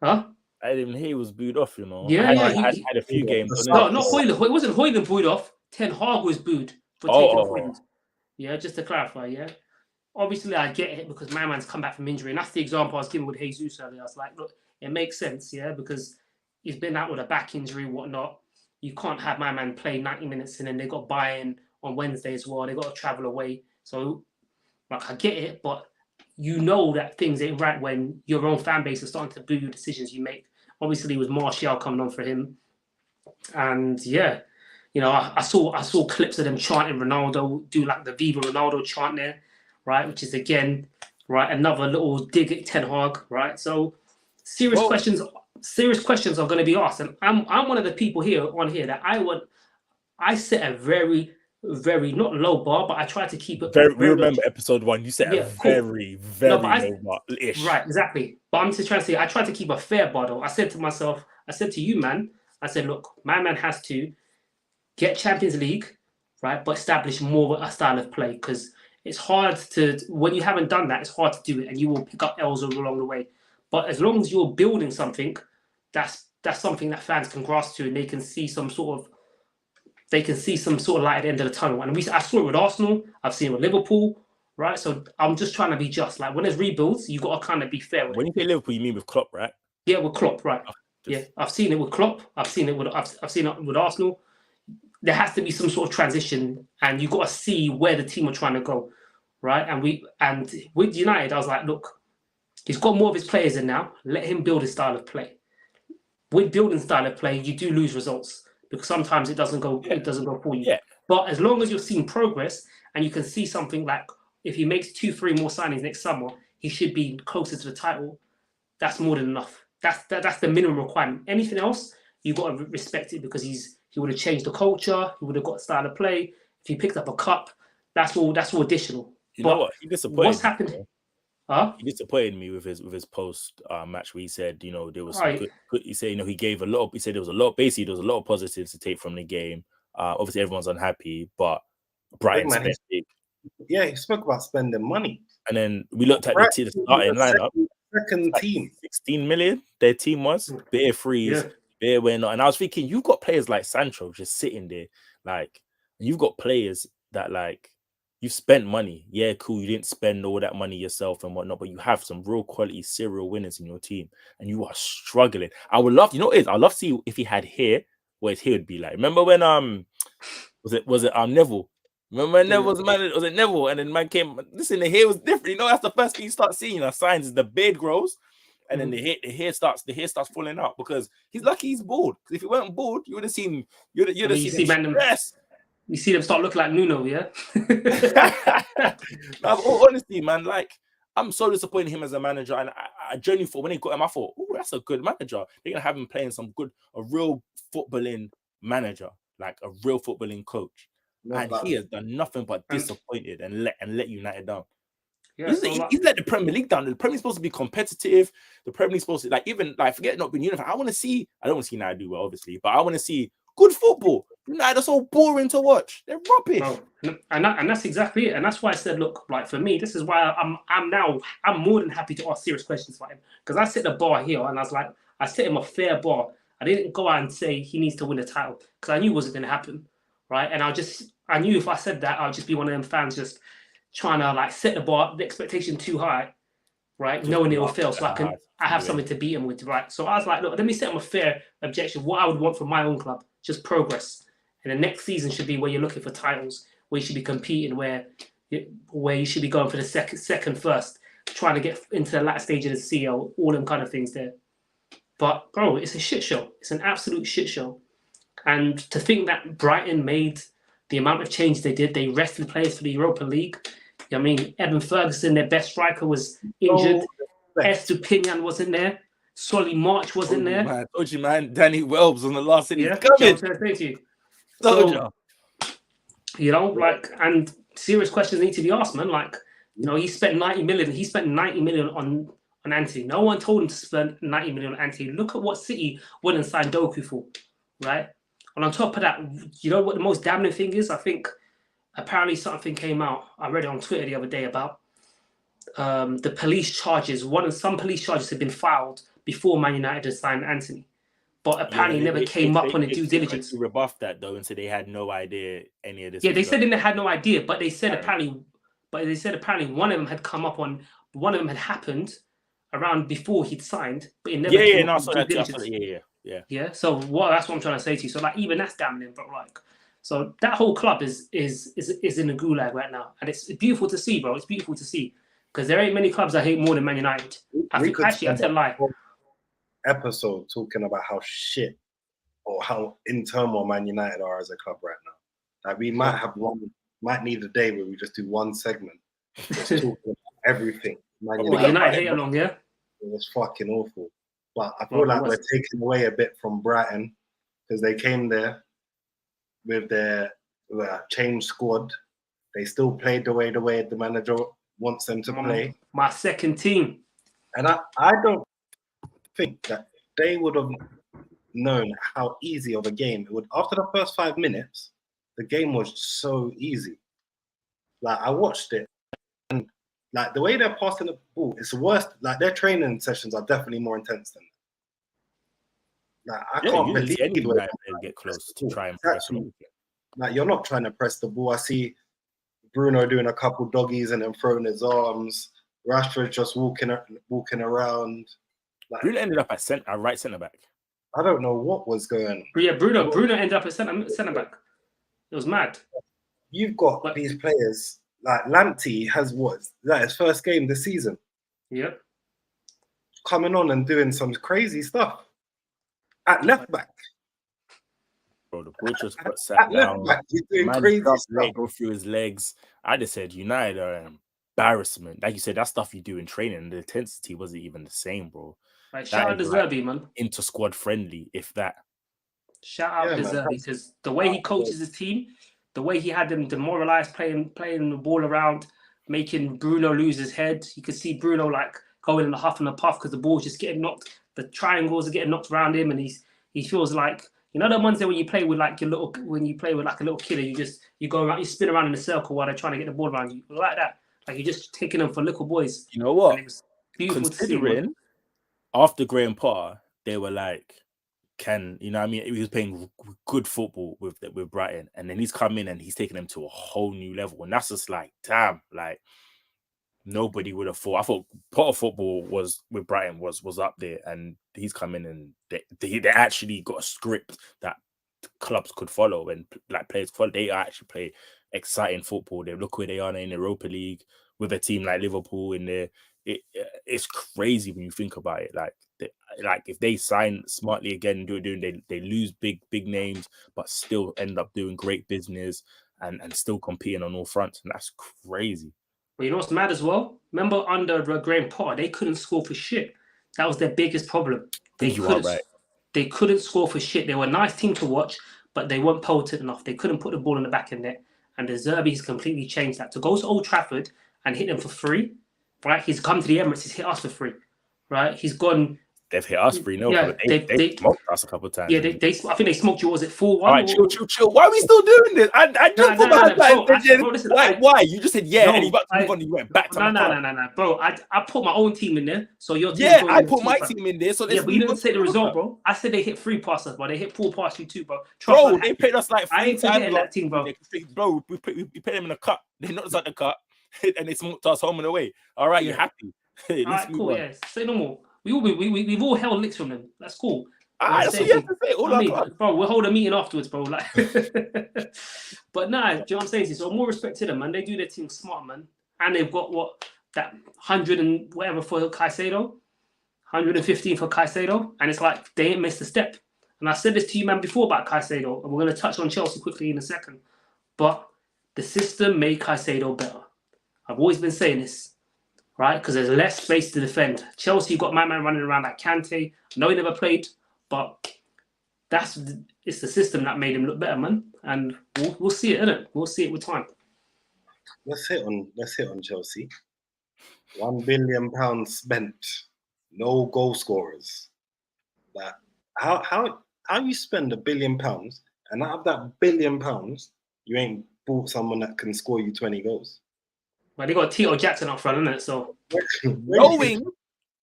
Huh? I didn't hear he was booed off. You know? Yeah, I had a few games. No, not Hoyland. It wasn't Hoyland booed off. Ten Hag was booed for taking off Hoyland. Yeah, just to clarify. Yeah. Obviously, I get it because my man's come back from injury. And that's the example I was giving with Jesus earlier. I was like, look, it makes sense, yeah, because he's been out with a back injury, whatnot. You can't have my man play 90 minutes and then they got buy-in on Wednesday as well. They got to travel away. So, like, I get it, but you know that things ain't right when your own fan base is starting to boo your decisions you make. Obviously, it was Martial coming on for him. And, yeah, you know, I saw clips of them chanting Ronaldo, do like the Viva Ronaldo chant there. Right, which is again, right, another little dig at Ten Hag, right? So serious questions are going to be asked, and I'm one of the people on here that I set a very, very not low bar, but I try to keep it. We remember episode 1. You set a very low bar. Right, exactly. But I'm just trying to say I try to keep a fair bar. Though I said to you, man, I said, look, my man has to get Champions League, right, but establish more of a style of play because. It's hard to, when you haven't done that, it's hard to do it and you will pick up L's along the way. But as long as you're building something, that's something that fans can grasp to and they can see some sort of light at the end of the tunnel. And I saw it with Arsenal, I've seen it with Liverpool, right? So I'm just trying to be just. Like when there's rebuilds, you got to kind of be fair with When you say Liverpool, you mean with Klopp, right? Yeah, with Klopp, right. Yeah, I've seen it with Klopp. I've seen it with Arsenal. There has to be some sort of transition and you got to see where the team are trying to go. Right, and with United, I was like, look, he's got more of his players in now. Let him build his style of play. With building style of play, you do lose results because sometimes it doesn't go. Yeah. It doesn't go for you. Yeah. But as long as you're seeing progress and you can see something like if he makes 2-3 more signings next summer, he should be closer to the title. That's more than enough. That's the minimum requirement. Anything else, you got to respect it because he would have changed the culture. He would have got style of play. If he picked up a cup, that's all additional. You know what? He disappointed. What's happened? Huh? He disappointed me with his post match where he said, you know, there was some good. He said, you know, he gave a lot. He said there was a lot. Basically, there was a lot of positives to take from the game. Obviously, everyone's unhappy, but Brighton spent big. Yeah, he spoke about spending money. And then we looked at Right. the starting lineup. Second Like team. 16 million, their team was. Bare freeze, bare win. And I was thinking, you've got players like Sancho just sitting there. Like, you've got players that, like, you've spent money. Yeah, cool. You didn't spend all that money yourself and whatnot, but you have some real quality serial winners in your team, and you are struggling. I would love, you know what it is? I'd love to see if he had hair, what his hair would be like. Remember when was it Neville? Remember when Neville was man? Was it Neville? And then man came. Listen, the hair was different. You know, that's the first thing you start seeing. Signs is the beard grows, and then the hair starts falling out because he's lucky he's bald. Because if he weren't bald, you would have seen you'd have seen him stress. You see them start looking like Nuno, yeah. Honestly, man, like I'm so disappointed in him as a manager, and I genuinely thought when he got him, I thought, oh, that's a good manager. They're gonna have him playing a real footballing manager, like a real footballing coach. And he has done nothing but disappointed and let United down. Yeah, he's let the Premier League down. The Premier League's supposed to be competitive. The Premier League's supposed to forget not being unified. I don't want to see United do well, obviously, but I want to see good football. United are so boring to watch. They're rubbish. And that's exactly it. And that's why I said, look, like for me, this is why I'm more than happy to ask serious questions like him. Because I set the bar here and I was like, I set him a fair bar. I didn't go out and say he needs to win a title because I knew it wasn't going to happen. Right. And I knew if I said that, I'd just be one of them fans just trying to like set the expectation too high, right? Just knowing it will fail. So I have something to beat him with, right? So I was like, look, let me set him a fair objection. What I would want from my own club, just progress. And the next season should be where you're looking for titles, where you should be competing, where you should be going for the second first, trying to get into the latter stage of the CL, all them kind of things there. But bro, it's a shit show. It's an absolute shit show. And to think that Brighton made the amount of change they did, they rested players for the Europa League. I mean, Evan Ferguson, their best striker, was injured. Estupinian wasn't there. Solly March wasn't there. Man. Told you, man. Danny Welbs on the last inning. Yeah, coming. I'm trying to say to you. So, you know, like, and serious questions need to be asked, man. Like, you know, he spent 90 million. He spent 90 million on Antony. No one told him to spend 90 million on Antony. Look at what City went and signed Doku for, right? And on top of that, you know what the most damning thing is? I think apparently something came out. I read it on Twitter the other day about the police charges. Some police charges had been filed before Man United had signed Antony, but apparently never came up on the due diligence. They rebuffed that though, and so they had no idea any of this. Yeah, they said they had no idea, but they said apparently one of them had come up on one of them had happened around before he'd signed, but it never. Yeah. So that's what I'm trying to say to you. So like even that's damning, bro. Like, so that whole club is in a gulag right now, and it's beautiful to see, bro. It's beautiful to see because there ain't many clubs I hate more than Man United. I tell a lie. Episode talking about how shit or how in turmoil Man United are as a club right now. Like we might need a day where we just do one segment, just talking about everything. United hate along, yeah. It was fucking awful. But I feel like we're taking away a bit from Brighton because they came there with their changed squad. They still played the way the manager wants them to play. My second team. And I don't think that they would have known how easy of a game it would. After the first 5 minutes, the game was so easy. Like I watched it and like the way they're passing the ball, it's worse. Like their training sessions are definitely more intense than that. Like I can't believe they get close to try and press them. Like you're not trying to press the ball. I see Bruno doing a couple doggies and then throwing his arms. Rashford just walking around. Like, Bruno ended up at right centre back. I don't know what was going on. Yeah, Bruno ended up at centre back. It was mad. You've got these players. Like Lamptey has his first game this season. Yep. Coming on and doing some crazy stuff at left back. Bro, the ball just got sat down. Back, he's doing crazy stuff. Go through his legs. I just said United are an embarrassment. Like you said, that stuff you do in training, the intensity wasn't even the same, bro. Like, shout out to Zerbi, man. Inter squad friendly, if that. Shout out to Zerbi because the way he coaches his team. The way he had them demoralized, playing the ball around, making Bruno lose his head. You could see Bruno like going in the huff and the puff because the ball's just getting knocked. The triangles are getting knocked around him, and he feels like, you know, the ones that when you play with like a little kid, you go around, you spin around in a circle while they're trying to get the ball around you, like that. Like, you're just taking them for little boys. You know what? And it was beautiful to see, man. Considering after Graham Potter, they were like, you know what I mean? He was playing good football with Brighton, and then he's come in and he's taken them to a whole new level. And that's just like, damn, like nobody would have thought. I thought Potter football was with Brighton was up there, and he's come in and they actually got a script that clubs could follow and like players follow. They actually play exciting football. They look where they are in the Europa League with a team like Liverpool in there. It's crazy when you think about it. Like if they sign smartly again, they lose big names, but still end up doing great business and still competing on all fronts, and that's crazy. But you know what's mad as well? Remember under Graham Potter, they couldn't score for shit. That was their biggest problem. They couldn't score for shit. They were a nice team to watch, but they weren't potent enough. They couldn't put the ball in the back of the net. And De Zerbi's completely changed that. To go to Old Trafford and hit them for free, right? He's come to the Emirates, he's hit us for free, right? He's gone. They've hit us free, no? Yeah, they smoked us a couple of times. Yeah, I think they smoked you. Was it 4-1? All right, chill. Why are we still doing this? I just thought why? You just said yeah, and you went back to no, bro. I put my own team in there, so your team. Yeah, I put my team in there. So yeah, but you didn't say the result, bro. I said they hit 3 passes, but they hit 4 passes you too, bro. Bro, they played us like 3 I ain't forgetting that team, bro. Bro, we played them in a cup. They knocked us out the cup, and they smoked us home and away. All right, you're happy. All right, cool. Yeah, say no more. We've all held licks from them. That's cool. That's what you have to say. Bro, we'll hold a meeting afterwards, bro. Like, but nah, do you know what I'm saying? So more respect to them, man. They do their team smart, man. And they've got that 100 and whatever for Caicedo, 115 for Caicedo, and it's like they ain't missed a step. And I said this to you, man, before about Caicedo, and we're gonna touch on Chelsea quickly in a second. But the system made Caicedo better. I've always been saying this. Right, because there's less space to defend. Chelsea got my man running around like Kante. I know he never played, but it's the system that made him look better, man. And we'll see it, innit? We'll see it with time. Let's hit on Chelsea. £1 billion spent, no goal scorers. That how you spend £1 billion and out of that £1 billion you ain't bought someone that can score you 20 goals. Well, they got Tito Jackson up front, isn't it? So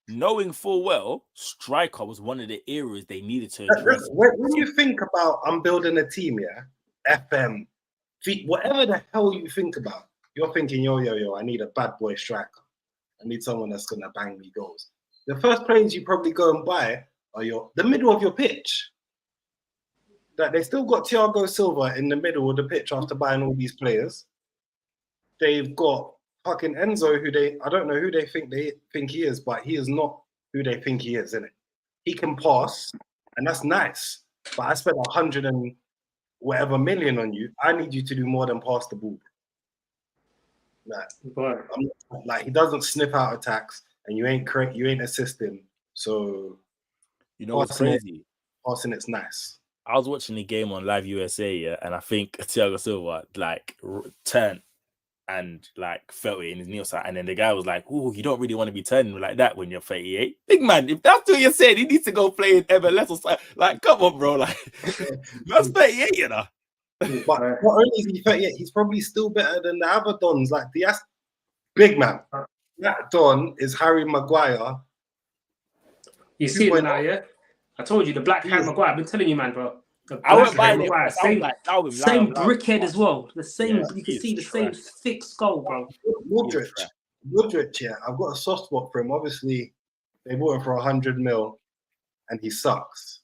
knowing full well, striker was one of the areas they needed to address. When you think about I'm building a team, FM, whatever the hell you think about, you're thinking, yo, I need a bad boy striker. I need someone that's gonna bang me goals. The first players you probably go and buy are the middle of your pitch. That they still got Thiago Silva in the middle of the pitch after buying all these players. They've got fucking Enzo, I don't know who they think he is, but he is not who they think he is, innit? He can pass, and that's nice. But I spent 100 and whatever million on you. I need you to do more than pass the ball. Like he doesn't sniff out attacks, and you ain't assisting. So you know what's crazy? Passing it's nice. I was watching the game on Live USA, and I think Thiago Silva like turned and like felt it in his knee side, and then the guy was like, "Oh, you don't really want to be turning like that when you're 38, big man. If that's what you're saying, he needs to go play in MLS or something. Like, come on, bro. Like, that's 38, you know." But not only is he 38, he's probably still better than the other Dons. Like big man. That Don is Harry Maguire. You see it now, yeah? I told you the black Harry Maguire. I've been telling you, man, bro. I went by him. Same brickhead as well. The same, you can see the same thick skull, bro. Woodrich, yeah. I've got a soft spot for him. Obviously, they bought him for 100 mil, and he sucks.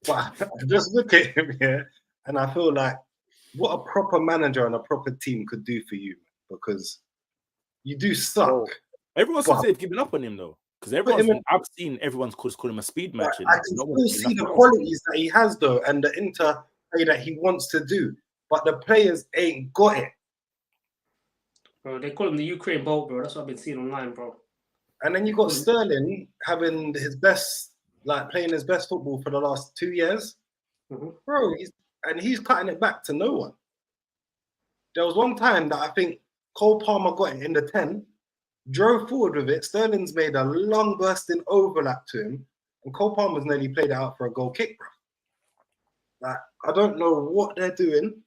But I just look at him here, and I feel like what a proper manager and a proper team could do for you, because you do suck. Everyone says they've given up on him though. Because I've seen everyone's calling him a speed match. I can still see the qualities that he has though, and the interplay that he wants to do, but the players ain't got it. Bro, they call him the Ukraine Bolt, bro. That's what I've been seeing online, bro. And then you got Sterling having his best, like playing his best football for the last 2 years, bro. He's cutting it back to no one. There was one time that I think Cole Palmer got it in the 10. Drove forward with it. Sterling's made a long bursting overlap to him, and Cole Palmer's nearly played it out for a goal kick, bro. Like, I don't know what they're doing,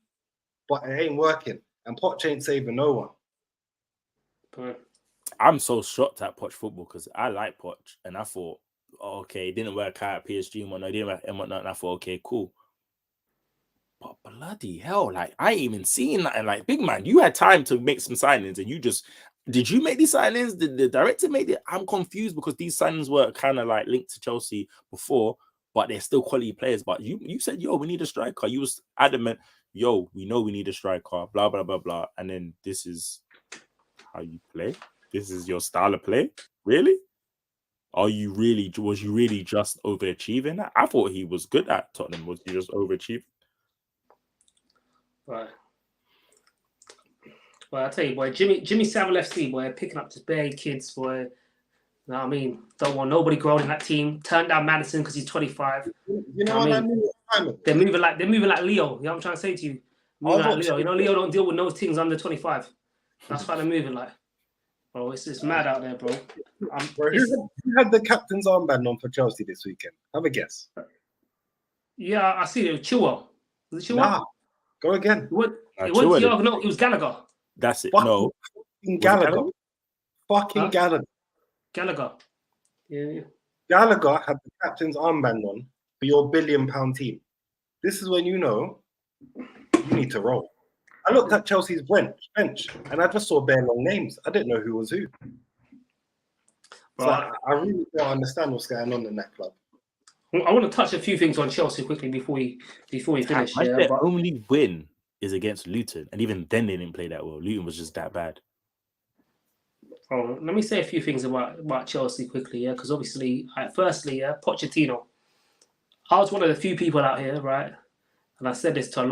but it ain't working. And Poch ain't saving no one. I'm so shocked at Poch football because I like Poch, and I thought, oh, okay, it didn't work out at PSG and whatnot, and I thought, okay, cool. But bloody hell, like I ain't even seen that. And like, big man, you had time to make some signings, and did you make these signings? Did the director make it? I'm confused because these signings were kind of like linked to Chelsea before, but they're still quality players. But you said, yo, we need a striker. You was adamant, yo, we know we need a striker, blah, blah, blah, blah. And then this is how you play. This is your style of play? Really? Was you really just overachieving that? I thought he was good at Tottenham. Was he just overachieving? Right. Well, I tell you, boy, Jimmy Savile FC, boy, picking up just bare kids, boy. You know what I mean? Don't want nobody growing in that team. Turned down Madison because he's 25. You know what I mean? They're moving like Leo. You know what I'm trying to say to you? Moving like Leo. You know, Leo don't deal with no things under 25. That's why they're moving like. Bro, it's mad out there, bro. Bro, who had the captain's armband on for Chelsea this weekend? Have a guess. Yeah, I see it. Chilwell. Was it Chilwell? Nah, go again. It wasn't Thiago, no, it was Gallagher. That's it. Fucking Gallagher. Fucking Gallagher. Gallagher. Yeah. Gallagher had the captain's armband on for your £1 billion team. This is when you know you need to roll. I looked at Chelsea's bench and I just saw bare long names. I didn't know who was who. So I really don't understand what's going on in that club. I want to touch a few things on Chelsea quickly before we finish. Their only win is against Luton, and even then they didn't play that well. Luton was just that bad. Oh, let me say a few things about Chelsea quickly, yeah, because obviously, firstly, Pochettino. I was one of the few people out here, right, and I said this to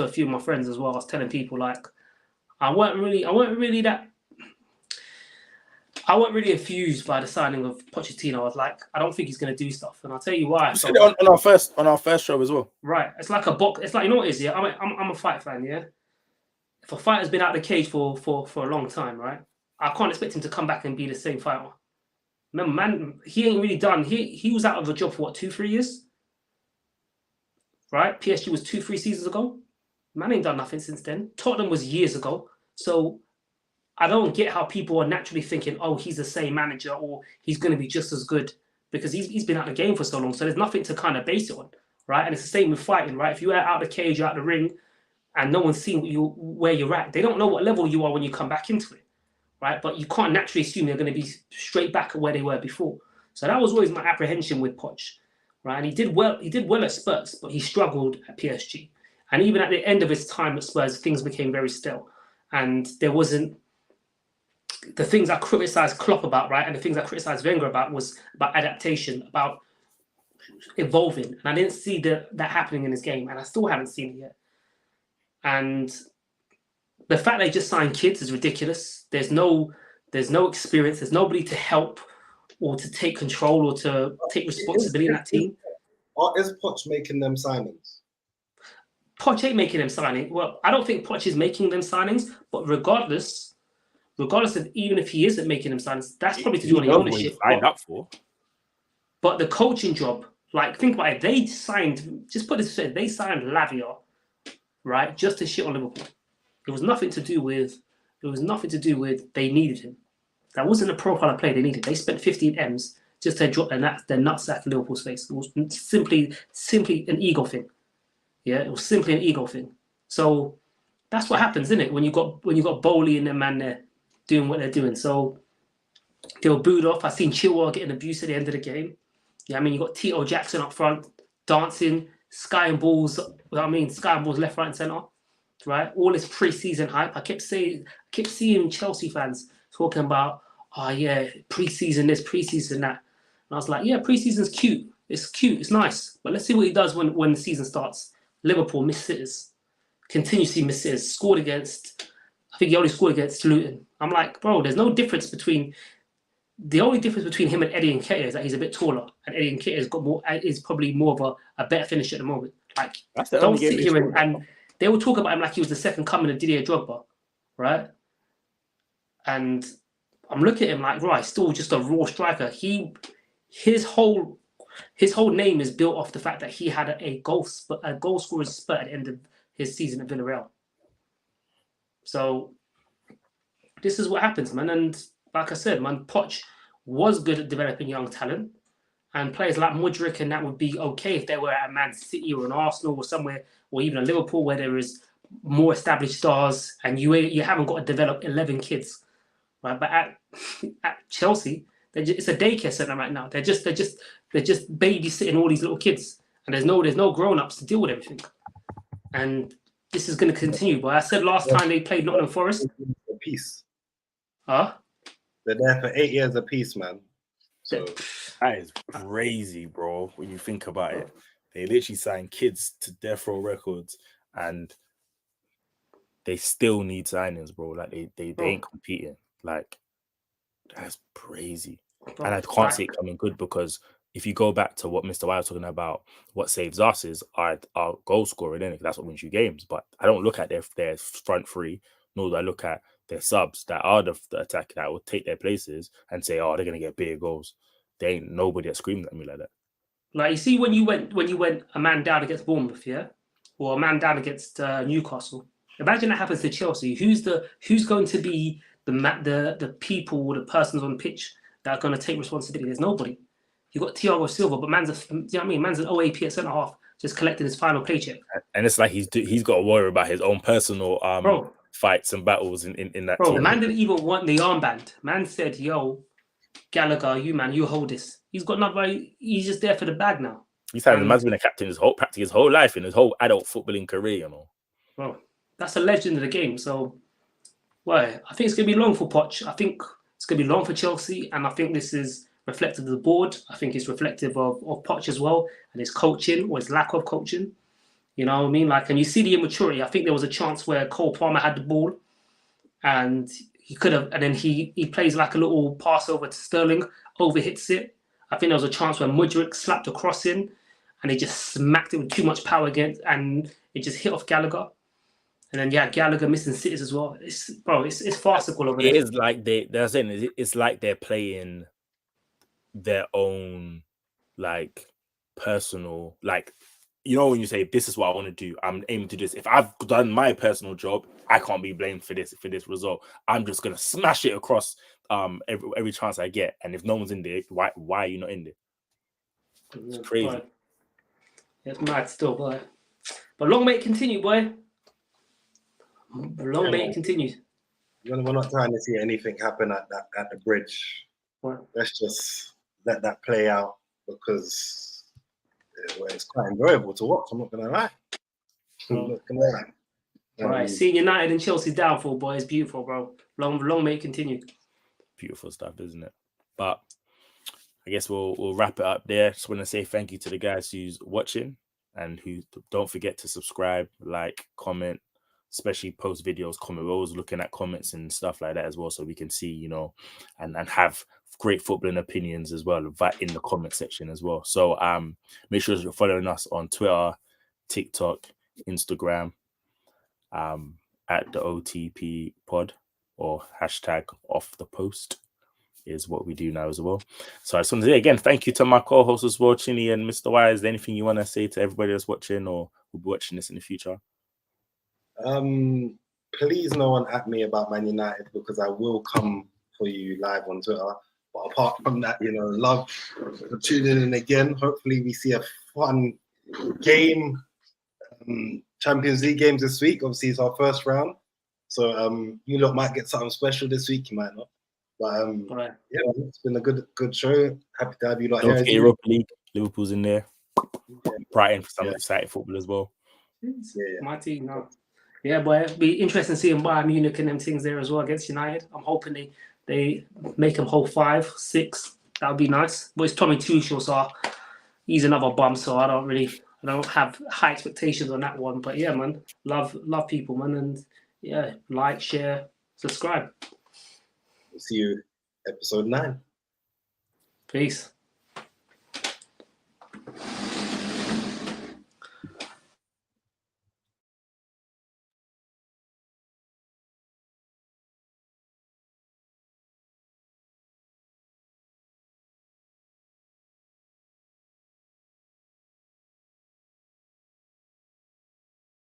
a few of my friends as well. I was telling people like, I weren't really infused by the signing of Pochettino. I was like, I don't think he's going to do stuff, and I'll tell you why. You said it on our first show as well. Right, it's like a box. It's like, you know what it is, yeah. I'm a fight fan, yeah. If a fighter's been out of the cage for a long time, right, I can't expect him to come back and be the same fighter. Remember, man, he ain't really done. He was out of a job for what, 2-3 years, right? PSG was 2-3 seasons ago. Man ain't done nothing since then. Tottenham was years ago. So I don't get how people are naturally thinking, oh, he's the same manager or he's going to be just as good because he's been out of the game for so long. So there's nothing to kind of base it on, right? And it's the same with fighting, right? If you're out of the cage, you're out of the ring, and no one's seen where you're at, they don't know what level you are when you come back into it, right? But you can't naturally assume they're going to be straight back at where they were before. So that was always my apprehension with Poch, right? And he did well at Spurs, but he struggled at PSG. And even at the end of his time at Spurs, things became very stale. And there wasn't the things I criticized Klopp about, right? And the things I criticized Wenger about was about adaptation, about evolving. And I didn't see that happening in his game. And I still haven't seen it yet. And the fact they just signed kids is ridiculous. There's no experience. There's nobody to help or to take control or to take responsibility in that team. Or is Poch making them signings? Poch ain't making them signings. Well, I don't think Poch is making them signings, but regardless of even if he isn't making them signings, that's probably to do with the ownership. But the coaching job, like, think about it. They signed, just put this straight, they signed Lavia, right, just to shit on Liverpool. It was nothing to do with they needed him. That wasn't a profile of play they needed. They spent 15 M's just to drop their nutsack in Liverpool's face. It was simply an ego thing. Yeah, it was simply an ego thing. So that's what happens, isn't it? When you got Bowley and their man there doing what they're doing. So they were booed off. I seen Chilwell getting abused at the end of the game. Yeah, I mean, you got Tito Jackson up front dancing, skying balls left, right, and centre. Right, all this pre-season hype. I kept seeing Chelsea fans talking about, oh yeah, pre-season this, pre-season that. And I was like, yeah, pre-season's cute. It's nice. But let's see what he does when the season starts. Liverpool missed sitters, continuously missed sitters. I think he only scored against Luton. I'm like, bro, there's no difference between. The only difference between him and Eddie Nketiah is that he's a bit taller, and Eddie Nketiah is probably more of a better finisher at the moment. Like, don't sit here and they will talk about him like he was the second coming of Didier Drogba, right? And I'm looking at him like, right, still just a raw striker. His whole name is built off the fact that he had a goal scorer's spurt at the end of his season at Villarreal. So this is what happens, man. And like I said, man, Poch was good at developing young talent. And players like Mudryk and that would be okay if they were at Man City or an Arsenal or somewhere, or even a Liverpool where there is more established stars and you haven't got to develop 11 kids, right? But at Chelsea, it's a daycare center right now. They're just babysitting all these little kids, and there's no grown-ups to deal with everything. And this is going to continue. But I said last time they played Nottingham Forest. A piece. Huh? They're there for 8 years a piece, man. So that is crazy, bro. When you think about it, they literally signed kids to Death Row Records, and they still need signings, bro. Like they ain't competing. Like that's crazy. Bro, and I can't see it coming good, because if you go back to what Mr. White was talking about, what saves us is our goal scoring, innit? That's what wins you games. But I don't look at their front three, nor do I look at their subs that are the attack that will take their places and say, oh, they're gonna get bigger goals. There ain't nobody that screamed at me like that. Like, you see, when you went a man down against Bournemouth, yeah, or a man down against Newcastle. Imagine that happens to Chelsea. Who's going to be the people or the persons on the pitch that are going to take responsibility? There's nobody. You got Thiago Silva, but man's an OAP at centre half, just collecting his final paycheck. And it's like he's got to worry about his own personal fights and battles in that team. Bro, man didn't even want the armband. Man said, "Yo, Gallagher, you hold this." He's got nobody. He's just there for the bag now. He's had man's been a captain practically his whole life, in his whole adult footballing career, you know. Bro, that's a legend of the game. So, I think it's gonna be long for Poch. I think it's gonna be long for Chelsea, and I think this is reflective of the board. I think it's reflective of Poch as well, and his coaching or his lack of coaching. You know what I mean? Like, and you see the immaturity. I think there was a chance where Cole Palmer had the ball, and he could have, and then he plays like a little pass over to Sterling, overhits it. I think there was a chance where Mudryk slapped a cross in, and he just smacked it with too much power against, and it just hit off Gallagher. And then Gallagher missing sitters as well. It's farcical over there. It is like they're saying it's like they're playing their own, like, personal, like, you know, when you say this is what I want to do, I'm aiming to do this. If I've done my personal job, I can't be blamed for this result. I'm just gonna smash it across every chance I get. And if no one's in there, why are you not in there? It's crazy. Boy. It's mad still, boy. But long may it continue, boy. Long may it continue. We're not trying to see anything happen at the bridge. What? Let's just let that play out, because it's quite enjoyable to watch. I'm not gonna lie. All right, seeing United and Chelsea downfall, boy, is beautiful, bro. Long may it continue. Beautiful stuff, isn't it? But I guess we'll wrap it up there. Just want to say thank you to the guys who's watching, and who don't forget to subscribe, like, comment, especially post videos, comment. We're always looking at comments and stuff like that as well, so we can see, you know, and have great footballing opinions as well in the comment section as well. So make sure you're following us on Twitter, TikTok, Instagram, at the OTP pod, or hashtag off the post is what we do now as well. So I just want to say again, thank you to my co-hosts as well, Chinny and Mr. Wise. Is there anything you want to say to everybody that's watching or will be watching this in the future? Please no one at me about Man United, because I will come for you live on Twitter. But apart from that, you know, love for tuning in again. Hopefully we see a fun game. Champions League games this week. Obviously, it's our first round. So you lot might get something special this week, you might not. But right. Yeah, it's been a good show. Happy to have you lot here. here. Europa League, Liverpool's in there. Brighton for some exciting football as well. My team, no. Yeah, boy, it'll be interesting seeing Bayern Munich and them things there as well against United. I'm hoping they make them hold 5, 6. That would be nice. But it's Tommy Tuchel, so he's another bum, so I don't have high expectations on that one. But yeah, man, love people, man, and yeah, like, share, subscribe. We'll see you episode 9. Peace.